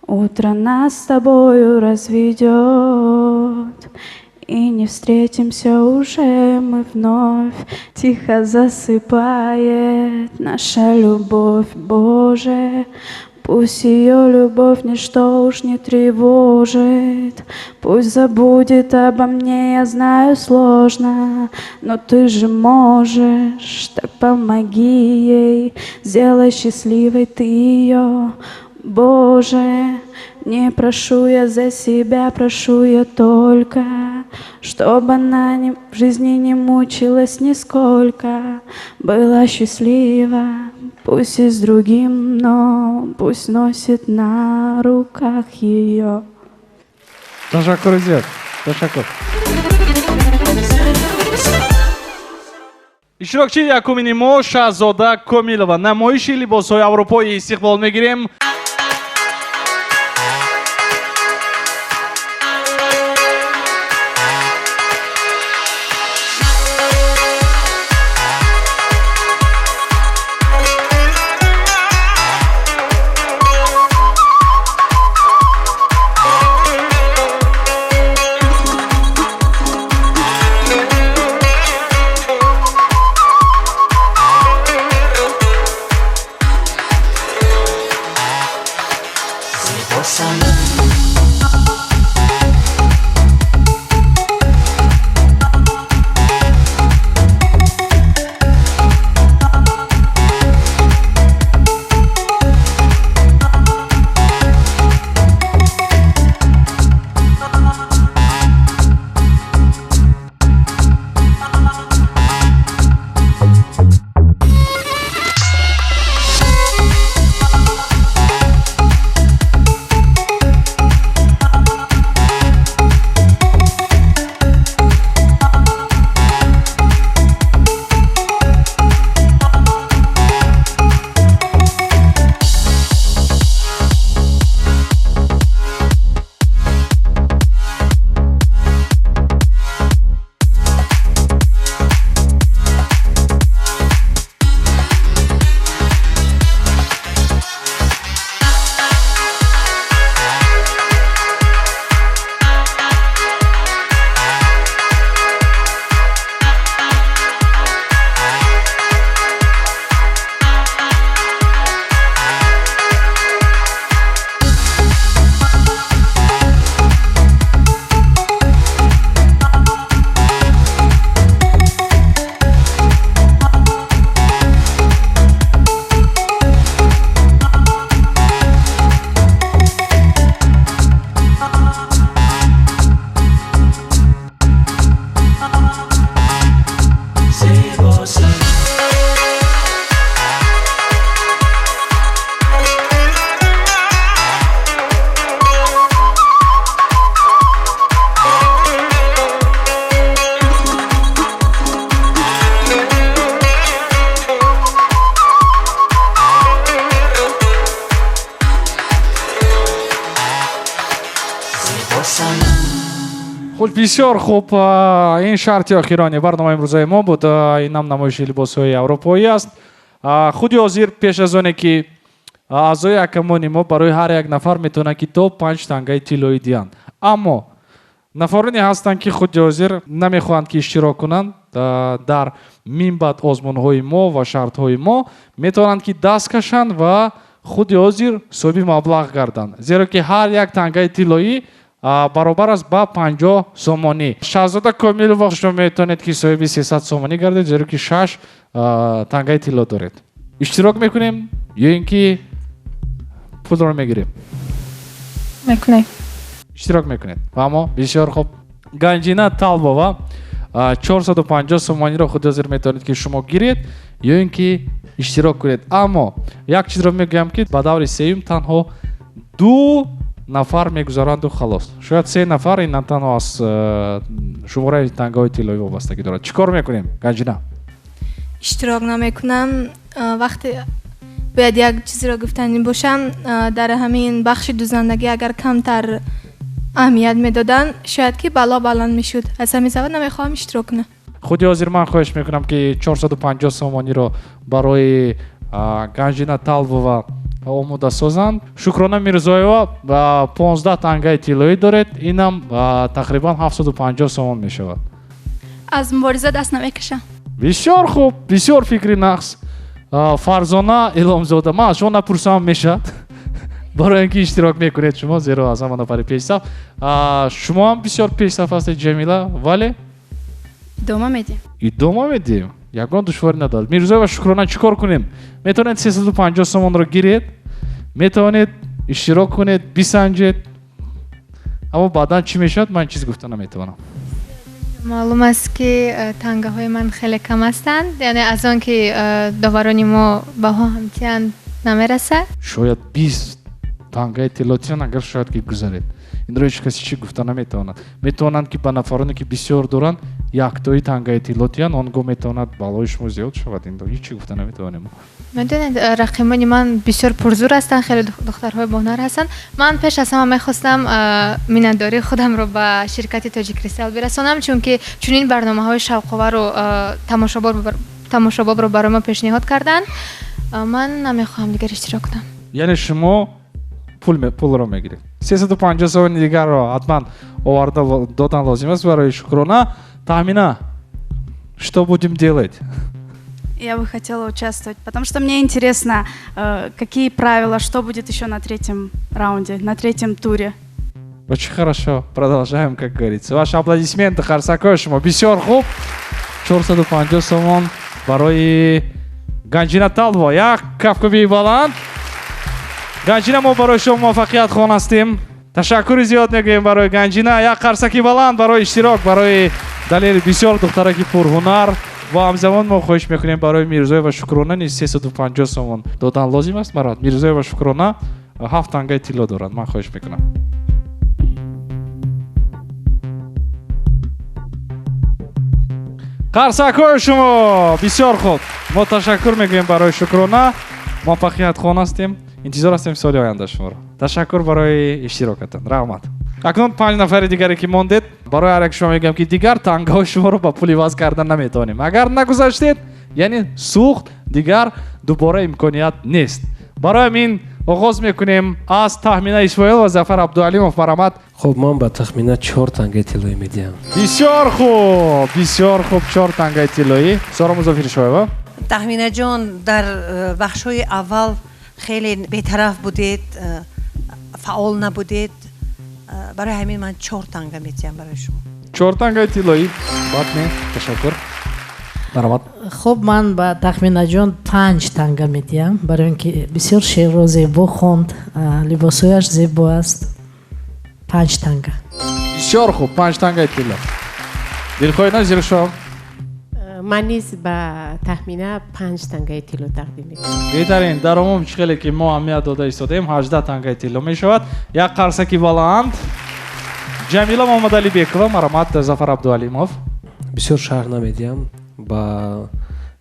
R: Утро нас с тобою разведет, и не встретимся уже мы вновь. Тихо засыпает наша любовь, Боже. Пусть ее любовь ничто уж не тревожит. Пусть забудет обо мне, я знаю, сложно, но ты же можешь, так помоги ей. Сделай счастливой ты ее, Боже. Не прошу я за себя, прошу я только, чтобы она в жизни не мучилась нисколько, была счастлива, пусть и с другим, но пусть носит на руках ее.
I: Teşekkür ediyorum. Teşekkür. اشتراکچی یکمین ما شاهزاده کامیلова. نمایش لباس‌های اروپایی استقبال می‌گیریم. بسیار خوب. این شرط اخیرانی برنامه امروزه ما بود. این هم نمایش لباس‌های اروپایی است. худи ҳозир пеш аз оне ки аъзои акамони мо барои ҳар як нафар метавонанд ки то 5 тангаи тиллоӣ диҳанд. Аммо нафароне ҳастанд ки худи ҳозир намехоҳанд ки иштирок кунанд дар минбаъд озмунҳои мо ва шартҳои мо, метавонанд ки даст кашанд ва худи ҳозир соҳиби маблағ гарданд, зеро ки ҳар як тангаи тиллоӣ баробар аст ба 50 сомонӣ. Шаҳзода Комилова, шумо метавонед ки соҳиби 300 сомонӣ гардед, зеро ки 6 тангаи тилло доред. Иштирок мекунем ё ин ки пулро мегирем?
J: Мекунем.
I: Иштирок мекунед. Аммо бисёр хуб. Ганҷина Талбова 450 сомониро худ ҳозир метавонед ки шумо гиред ё ин ки иштирок кунед. Аммо як чизро мегӯям ки ба даври сеюм танҳо 2 нафар мегузаранду халос. Шояд 3 нафар ин танҳо аз шумораи тангаҳои тиллоӣ вобастагӣ дорад. Чӣ кор мекунем, Ганҷина?
K: иштирок намекунам. вақте бояд як чизро гуфтанӣ бошам, дар ҳамин бахши дузандагӣ агар камтар аҳамият медоданд, шояд ки бало баланд мешуд. аз ҳамин сабаб намехоҳам иштирок кунам.
I: худи ҳозир ман хоҳиш мекунам ки 450 сомониро барои Ганҷина Талбова омода созанд. Шукрона Мирзоева 15 тангаи тиллоӣ доред, инам тақрибан 750 сомон мешавад.
K: аз мубориза даст намекашам.
I: бисёр хуб, бисёр фикри нақс. Фарзона Иломзода, ман аз шумо напурсам мешавад барои ин ки иштирок мекунед шумо, зеро аз ҳама нафари пешсаф. Шумо ҳам бисёр пешсаф ҳастед Ҷамила, вале
B: идома медиҳем.
I: идома медиҳем. Ягон душворӣ надорад. Мирзоева Шукрона чӣ кор кунем? Метавонед 350 сомонро гиред, метавонед иштирок кунед, бисанҷед. Аммо баъдан чӣ мешавад, ман чиз гуфта наметавонам.
S: маълум аст ки тангаҳои ман хеле кам ҳастанд, яъне аз он ки доварони мо баҳо ҳамчиан намерасад.
I: Шояд 20 тангаи тиллотиан агар шояд ки гузаред. Инро ҳеҷ каси чӣ гуфта наметавонад. Метавонанд ки ба нафароне ки бисёр доранд яктои тангаи тиллотиан, он гоҳ метавонад балои шумо зиёд шавад. Инро ҳеҷ чӣ гуфта наметавонем.
S: медонед рақибони ман бисёр пурзур ҳастанд, хеле духтарҳои бонар ҳастанд. ман пеш аз ҳама мехостам миннатдории худамро ба ширкати Тоҷикристел бирасонам, чунки чунин барномаҳои шавқовару тамошобобро барои мо пешниҳод карданд. ман намехоҳам дигар иштирок кунам.
I: Яъне шумо пулро мегиред. 350 сомони дигарро ҳатман оварда додан лозим аст барои Шукрона. Тамина, что будем делать?
P: Я бы хотела участвовать, потому что мне интересно, какие правила, что будет еще на 3-м раунде, на 3-м туре.
I: Очень хорошо. Продолжаем, как говорится. Ваши аплодисменты, Харсакой шумо. Бисёр хуб. 450 сомон барои Ганҷина Талбова. Як кафкоби баланд. Ганҷина, мо барои шумо муваффақият хон ҳастем. Ташаккури зиёд мегӯем барои Ганҷина. Як қарсаки баланд барои иштирок, барои далели бисёр духтара ки пурҳунар. ва ҳамзамон мо хоҳиш мекунем барои Мирзоева Шукрона низ 350 сомон додан лозим аст. Марад Мирзоева Шукрона 7 тангаи тилло доранд. Ман хоҳиш мекунам. қарсакҳои шумо бисёр хуб. Мо ташаккур мегӯем барои Шукрона. Муваффақият хон ҳастем. интизор ҳастем соли оянда шуморо. Ташаккур барои иштирокатон. Раҳмат. Акнун 5 нафари дигаре ки мондед, барои ҳар як шумо мегӯям ки дигар тангаҳои шуморо ба пули ваз кардан наметавонем. Агар нагузаштед, яъне сӯхт, дигар дубора имконият нест. барои ҳамин оғоз мекунем аз Тахмина Исмоил ва Зафар Абдуалимов. Марҳамат.
M: Хуб, ман ба Тахмина 4 тангаи тиллоӣ медиҳам.
I: Бисёр хуб, бисёр хуб. 4 тангаи тиллоӣ. Сора Музофиршоева.
N: Тахминаҷон, дар бахшҳои аввал хеле бетараф будед, фаъол набудед. барои ҳамин ман 4 танга медиҳам барои шумо.
I: 4 тангаи тиллоӣ. Бад не. Ташаккур. Марҳамат.
O: хуб, ман ба Тахминаҷон 5 танга медиҳам, барои ин ки бисёр шеърро зебо хонд, либосҳояш зебо аст. 5 танга.
I: бисёр хуб. 5 тангаи тилло. Дилхоҳина Зилшом.
T: ман низ ба Тахмина 5 тангаи тилло тақдим мекунам.
I: беҳтарин. дар умум чӣ хеле ки мо аҳамият дода истодаем, 18 тангаи тилло мешавад. Як қарсаки баланд. Ҷамила Муҳаммадалибекова. Марҳамат. Зафар Абдуалимов.
M: бисёр шаҳр намедиҳам, ба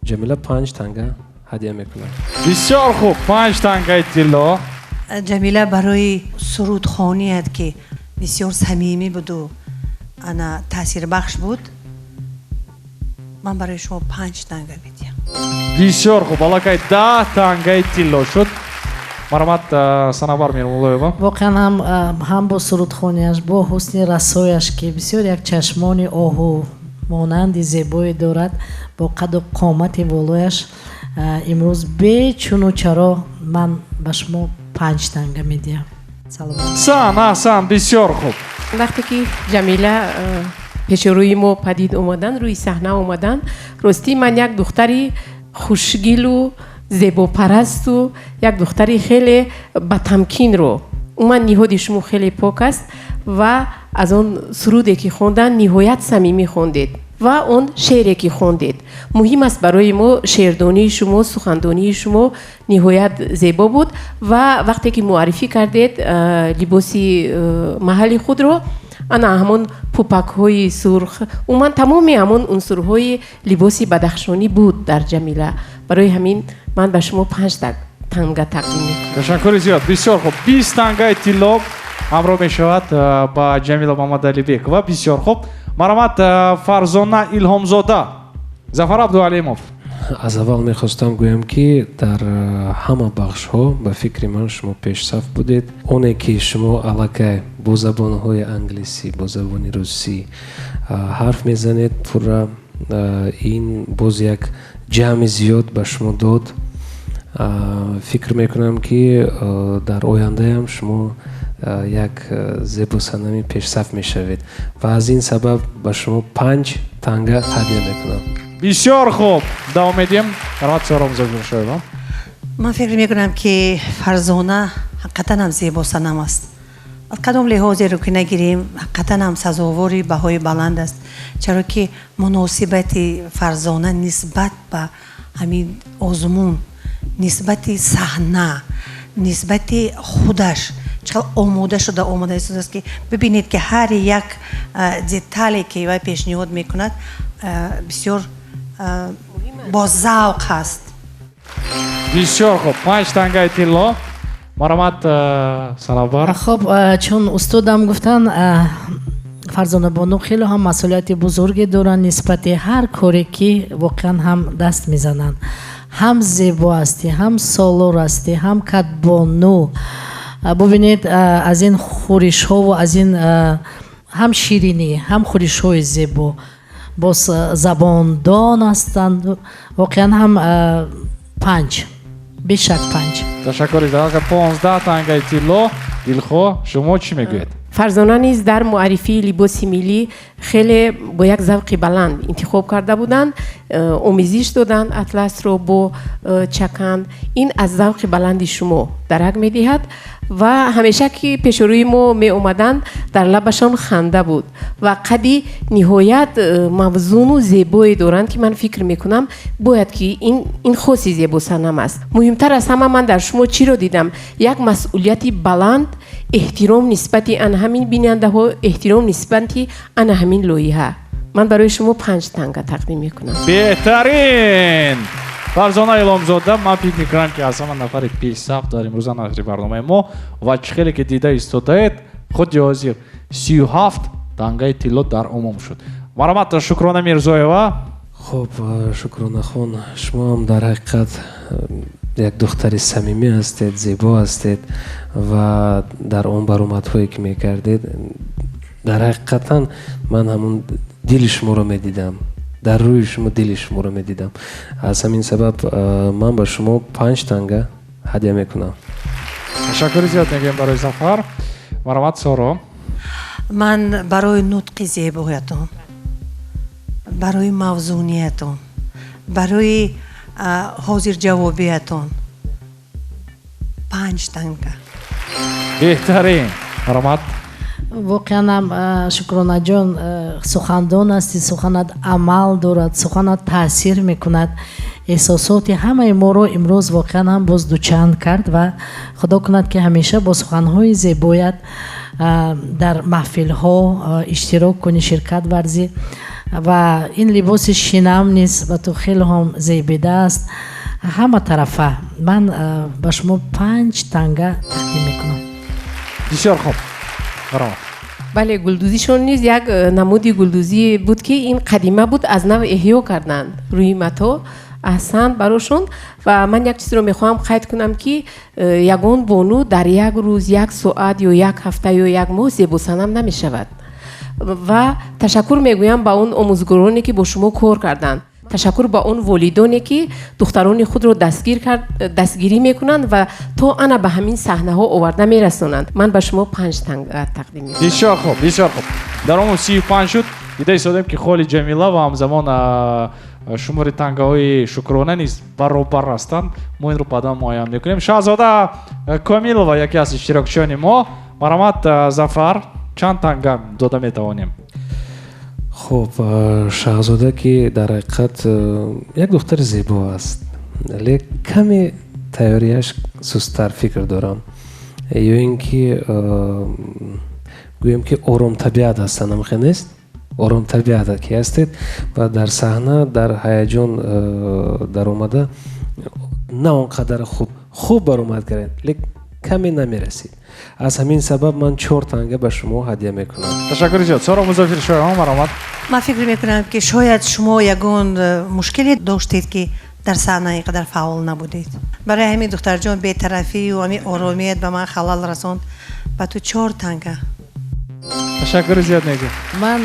M: Ҷамила 5 танга ҳадия мекунам.
I: бисёр хуб. 5 тангаи тилло.
N: ҷамила барои сурудхоният ки бисёр самимӣ буду ана таъсирбахш буд, ман барои шумо 5 танга медиҳам.
I: бисёр хуб. Аллакай 10 тангаи тилло шуд. Марҳамат Санабар Мирмуллоева.
O: воқеан ҳам бо сурудхониаш бо ҳусни расояш ки бисёр як чашмони оҳу монанди зебое дорад, бо қаду қомати болояш имрӯз бечуну чаро ман ба шумо 5 танга медиҳам.
I: Аҳсан, бисёр хуб.
T: вақте ки ҷамила пеши рӯи мо падид омадан, рӯи саҳна омадан, ростӣ ман як духтари хушгилу зебопарасту як духтари хеле батамкинро, уман ниҳоди шумо хеле пок аст ва аз он суруде ки хондан ниҳоят самимӣ хондед ва он шеъре ки хондед. муҳим аст барои мо шеърдонии шумо, сухандонии шумо ниҳоят зебо буд ва вақте ки муаррифӣ кардед либоси маҳалли худро, ана ҳамон пӯпакҳои сурх, уман тамоми ҳамон унсурҳои либоси бадахшонӣ буд дар ҷамила. барои ҳамин ман ба шумо 5 танга тақдим мекунам.
I: Ташаккури зиёд. Бисёр хуб. 20 тангаи тилло ҳамроҳ мешавад ба Ҷамила Мамадалибекова. Бисёр хуб. Марҳамат Фарзона Илҳомзода. Зафар Абдуалимов.
M: аз аввал мехостам гӯям ки дар ҳама бахшҳо ба фикри ман шумо пешсаф будед. оне ки шумо аллакай бо забонҳои англисӣ, бо забони русӣ ҳарф мезанед, пурра ин боз як ҷамъи зиёд ба шумо дод. фикр мекунам ки дар ояндаам шумо як зебосанами пешсаф мешавед ва аз ин сабаб ба шумо 5 танга ҳадя мекунам.
I: Бисёр хуб. Давом медиҳем. Марҳамат Саҳром Зоҳиршоева.
N: ман фикр мекунам ки Фарзона ҳақиқатан ҳам зебосанам аст. аз кадом лиҳозеро ки нагирем ҳақиқатан ҳам сазовори баҳои баланд аст, чаро ки муносибати Фарзона нисбат ба ҳамин озмун, нисбати саҳна, нисбати худаш чақадр омода шуда истодааст ки бибинед ки ҳар як детале ки вай пешниҳод мекунад бисёр бо завқ ҳаст.
I: Бисёр хуб. 5 тангаи тилло. Марҳамат Санабар.
O: хуб, чун устодам гуфтан Фарзона Бону хеле ҳам масъулияти бузурге доранд нисбати ҳар коре ки воқеан ҳам даст мезананд. ҳам зебо ҳастӣ, ҳам солор ҳастӣ, ҳам кадбону. бубинед аз ин хӯришҳову аз ин ҳам ширинӣ, ҳам хӯришҳои зебо, боз забондон ҳастанд. воқеан ҳам 5, бешак 5.
I: Ташаккури зиёд. 15 тангаи тилло. Дилхо, шумо чӣ мегӯед?
T: фарзона низ дар муаррифии либоси миллӣ хеле бо як завқи баланд интихоб карда буданд, омезиш доданд атласро бо чакан. ин аз завқи баланди шумо дарак медиҳад ва ҳамеша ки пешрӯи мо меомаданд дар лабашон ханда буд ва қади ниҳоят мавзуну зебое доранд ки ман фикр мекунам бояд ки ин хоси зебосанам аст. муҳимтар аз ҳама ман дар шумо чиро дидам? як масъулияти баланд, эҳтиром нисбати ан ҳамин бинандаҳо, эҳтиром нисбати ана ҳамин лоиҳа. ман барои шумо 5 танга тақдим мекунам.
I: беҳтарин. Фарзона Илҳомзода, ман фикр мекунам ки аз ҳама нафари пешсаф дар имрӯза нашри барномаи мо ва чӣ хеле ки дида истодаед, худи ҳозир 37 тангаи тилло дар умум шуд. Марҳамат Шукрона Мирзоева.
M: хуб, Шукронахон, шумо ҳам дар ҳақиқат як духтари самимӣ ҳастед, зебо ҳастед ва дар он баромадҳое ки мекардед дар ҳақиқатан ман ҳамун дили шуморо медидам, дар рӯи шумо дили шуморо медидам. аз ҳамин сабаб ман ба шумо 5 танга ҳадя мекунам.
I: ташаккури зиёд мегӯем барои Зафар. Марҳамат Соро.
N: ман барои нутқи зебоятон, барои мавзуниятон, барои ҳозирҷавобиятон 5 танга.
I: беҳтарин. Марҳамат.
O: воқеан ҳам Шукронаҷон сухандон ҳасти, суханат амал дорад, суханат таъсир мекунад. эҳсосоти ҳамаи моро имрӯз воқеан ҳам боз дучанд кард ва худо кунад ки ҳамеша бо суханҳои зебоят дар маҳфилҳо иштирок кунӣ, ширкат варзӣ ва ин либоси шинам низ ба ту хеле ҳам зебида аст. ҳама тарафа ман ба шумо 5 танга тақдим мекунам.
I: бисёр хуб. Браво.
T: бале, гулдузишон низ як намуди гулдузӣ буд ки ин қадима буд, аз нав эҳё карданд. рӯи мато احسن براشون و من یک چیزی رو میخوام قید کنم که یگان بانو در یک روز 1 ساعت یا 1 هفته یا 1 ماه زیبا صنم نمیشود و تشکر میگویم با اون آموزگارانی که با شما کار کردند. تشکر با اون والدانی که دختران خود رو دستگیری میکنند و تا انا به همین صحنه ها آورده میرسونند. من به شما 5 تنگه تقدیم میکنم.
I: بسیار خوب، بسیار خوب. در اون 35 شد. ایده ایستادیم که خالی جمیله و همزمان شمار تنگه های شکرانه نیست برابر هستند. ما این رو بعدا معاین میکنیم. شاهزاده کامیلова یکی از اشتراکچیان ما. مرحمت ظفر چند تنگه داده میتوانیم؟
M: خب شاهزاده که در حقیقت یک دختر زیبا است، لیک کمی تیاریش سستر فکر دارم، یا اینکه گویم که آرام طبیعت هستن هم نیست، آرام طبیعت که هستید و در صحنه در هیجان در اومده نه اونقدر خوب برآمد کردید، لیک کمی نمیرسید. از همین سبب من 4 تنگه به شما هدیه میکنم.
I: تشکر زیاد. سارا مزافر شما مرحمت.
N: من فکر میکنم که شاید شما یگان مشکلی داشتید که در صحنه اینقدر فعال نبودید. برای همین دختر جان بی‌طرفی و همین آرامیت به من خلال رسوند. با تو 4 تنگه.
I: تشکر زیاد میگم.
O: من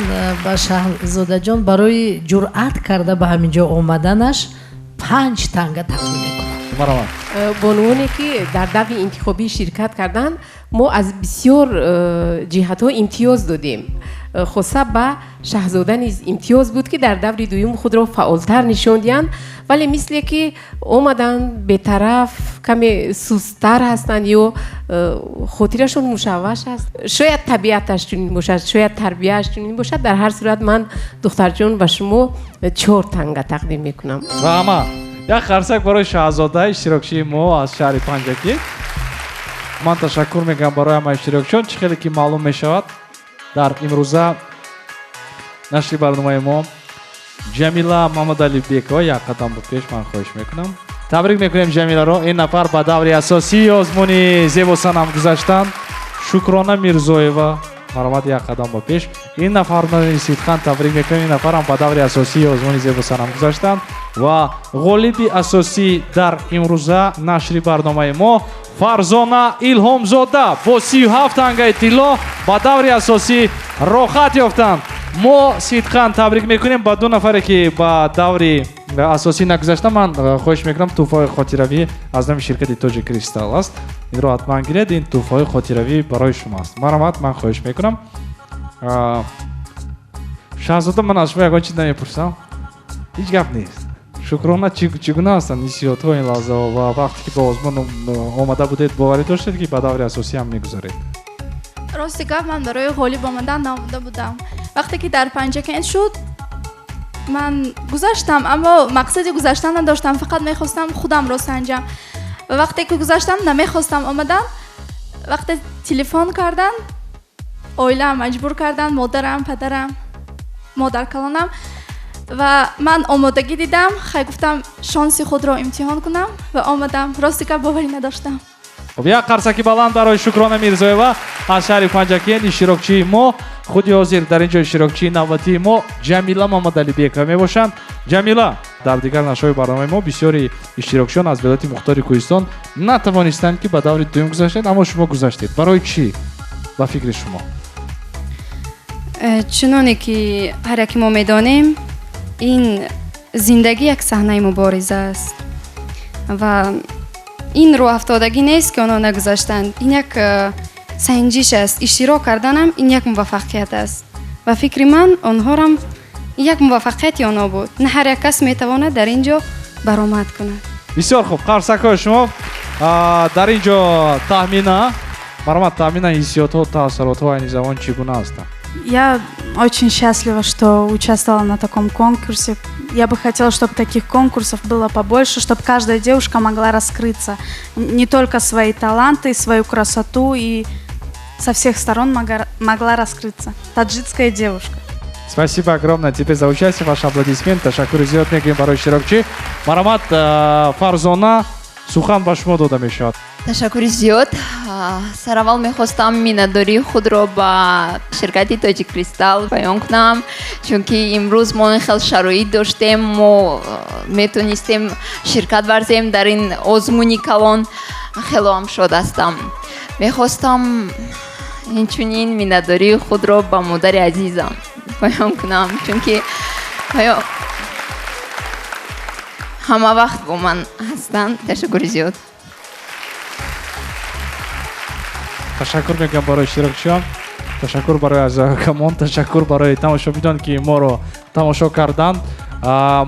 O: با شاهزاده جان برای جرأت کرده به همینجا آمدنش 5 تنگه تقدیم میکنم.
T: بانوانی که در دور انتخابی شرکت کردن ما از بسیار جهت ها امتیاز دادیم. خاصه به شاهزاده نیز امتیاز بود که در دور دوم خود را فعالتر نشاندند، ولی مثل که آمدن به طرف کمی سست‌تر هستند یا خاطرشون مشوش است. شاید طبیعتش چنین باشد، شاید تربیتش چنین باشد. در هر صورت من دختر جان به شما 4 تنگه تقدیم میکنم.
I: و اما یک خرسک برای شاهزاده اشتراکچی ما از شهر پنجکی. من تشکر میگم برای همه اشتراکچیان. چه خیلی که معلوم میشود در امروزه نشر برنامه ما جمیله محمدعلیبекова یک قدم به پیش من خواهش میکنم. تبریک میکنیم جمیله رو. این نفر به دوره اساسی آزمون زیبا صنم گذاشتند. شکرانه میرزایeva مرحمت یک قدم به پیش. این نفر سیدخان تبریک میکنیم. این نفر هم به دوره اساسی آزمون زیبا صنم گذاشتند و غالب اساسی در امروزه نشر برنامه ما فرزانه ایلهامزاده با 37 تنگه طلا به دوره اساسی راحت یافتند. ما سیدخان تبریک میکنیم. با 2 نفری که به دوره اساسی نگذاشتند من خواهش میکنم تحفه خاطروی از نام شرکت توج کریستال است. این رو حتما گیرید. این تحفه خاطروی برای شما است. مرحمت. من خواهش میکنم. شاهزاده من از شما یگان چیز نمیپرسم. هیچ گپ نیست. شکرانه چگونه هستند نصیحت ها این لحظه و وقتی که به آزمون آمده بودید باوری داشتید که به دوره اساسی هم میگذارید؟
E: راستی گفت من برای غالب آمدن نامده بودم. وقتی که در پنجکین شد من گذاشتم، اما مقصد گذاشتن نداشتم، فقط میخواستم خودم را سنجم و وقتی که گذاشتم نمیخواستم آمدن. وقتی تلفن کردن اویلا مجبور کردن، مادرم، پدرم، مادر کلانم و من آمادگی دیدم. خیلی گفتم شانسی خود را امتحان کنم و آمدم. راستی که باوری نداشتم.
I: یک قرصکی بلند برای شکرانه میرزایeva از شهر پنجکین اشتراکچی ما. خودی حاضر در اینجا اشتراکچی نوبتی ما جمیله محمدعلیبекова میباشند. جمیله در دیگر نشرهای برنامه ما بسیاری اشتراکچیان از ولایت مختار کوهستان نتوانستند که به دوره دوم گذاشتید، اما شما گذاشتید. برای چی؟ با فکر شما؟
B: چنانه که هر یک ما میدانیم این زندگی یک صحنه مبارزه است و این رو افتادگی نیست که آنها نگذاشتند. این یک سنجش است. اشتراک کردنم این یک موفقیت است و فکر من آنها هم یک موفقیت آنها بود. نه هر یک کس میتواند در اینجا برآمد کند.
I: بسیار خوب. قرصکای شما در اینجا تخمینه مرحمت تخمینه حسیات ها و تاثیرات ها این زمان чегуне هستند؟
F: Я очень счастлива, что участвовала на таком конкурсе. Я бы хотела, чтобы таких конкурсов было побольше, чтобы каждая девушка могла раскрыться. Не только свои таланты, свою красоту, и со всех сторон могла раскрыться. Таджикская девушка.
I: Спасибо огромное теперь за участие. Ваши аплодисменты. Ташаккур зиёд мекунем барои иштирокчӣ. Марҳамат Фарзона сухан ба шумо дода мешавад.
L: ташаккури зиёд. Сараввал мехостам миннатдории худро ба ширкати Тоҷик Кристалл баён кунам, чунки имрӯз мо хел шароит доштем, мо метонистем ширкат варзем дар ин озмуни калон. хелоам шод ҳастам. мехостам инчунин миннатдории худро ба модари азизам баён кунам, чунки ҳама вақт бо ман ҳастанд. ташаккури зиёд.
I: ташаккур мекунам барои иштирокчиён, ташаккур барои азиякамон, ташаккур барои тамошобинон ки моро тамошо карданд.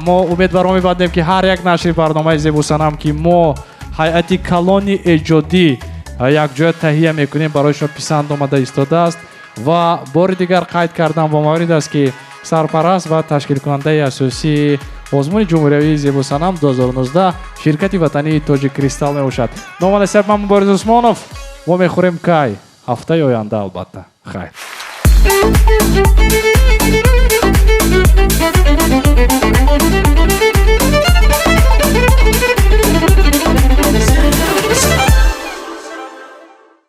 I: мо умедваром мебандем ки ҳар як нашри барномаи Зебу Санам ки мо ҳайати калони эҷодӣ якҷоя таҳия мекунем барои шумо писанд омада истодааст ва бори дигар қайд кардан ба маврид аст ки сарпараст ва ташкилкунандаи асосии озмуни ҷумҳуриявии Зебу Санам 2019 ширкати ватании Тоҷик Кристалл мебошад. Номан ҳастам ман Мубориз Усмонов. мо мехӯрем кай ҳафтаи оянда албатта. хайр.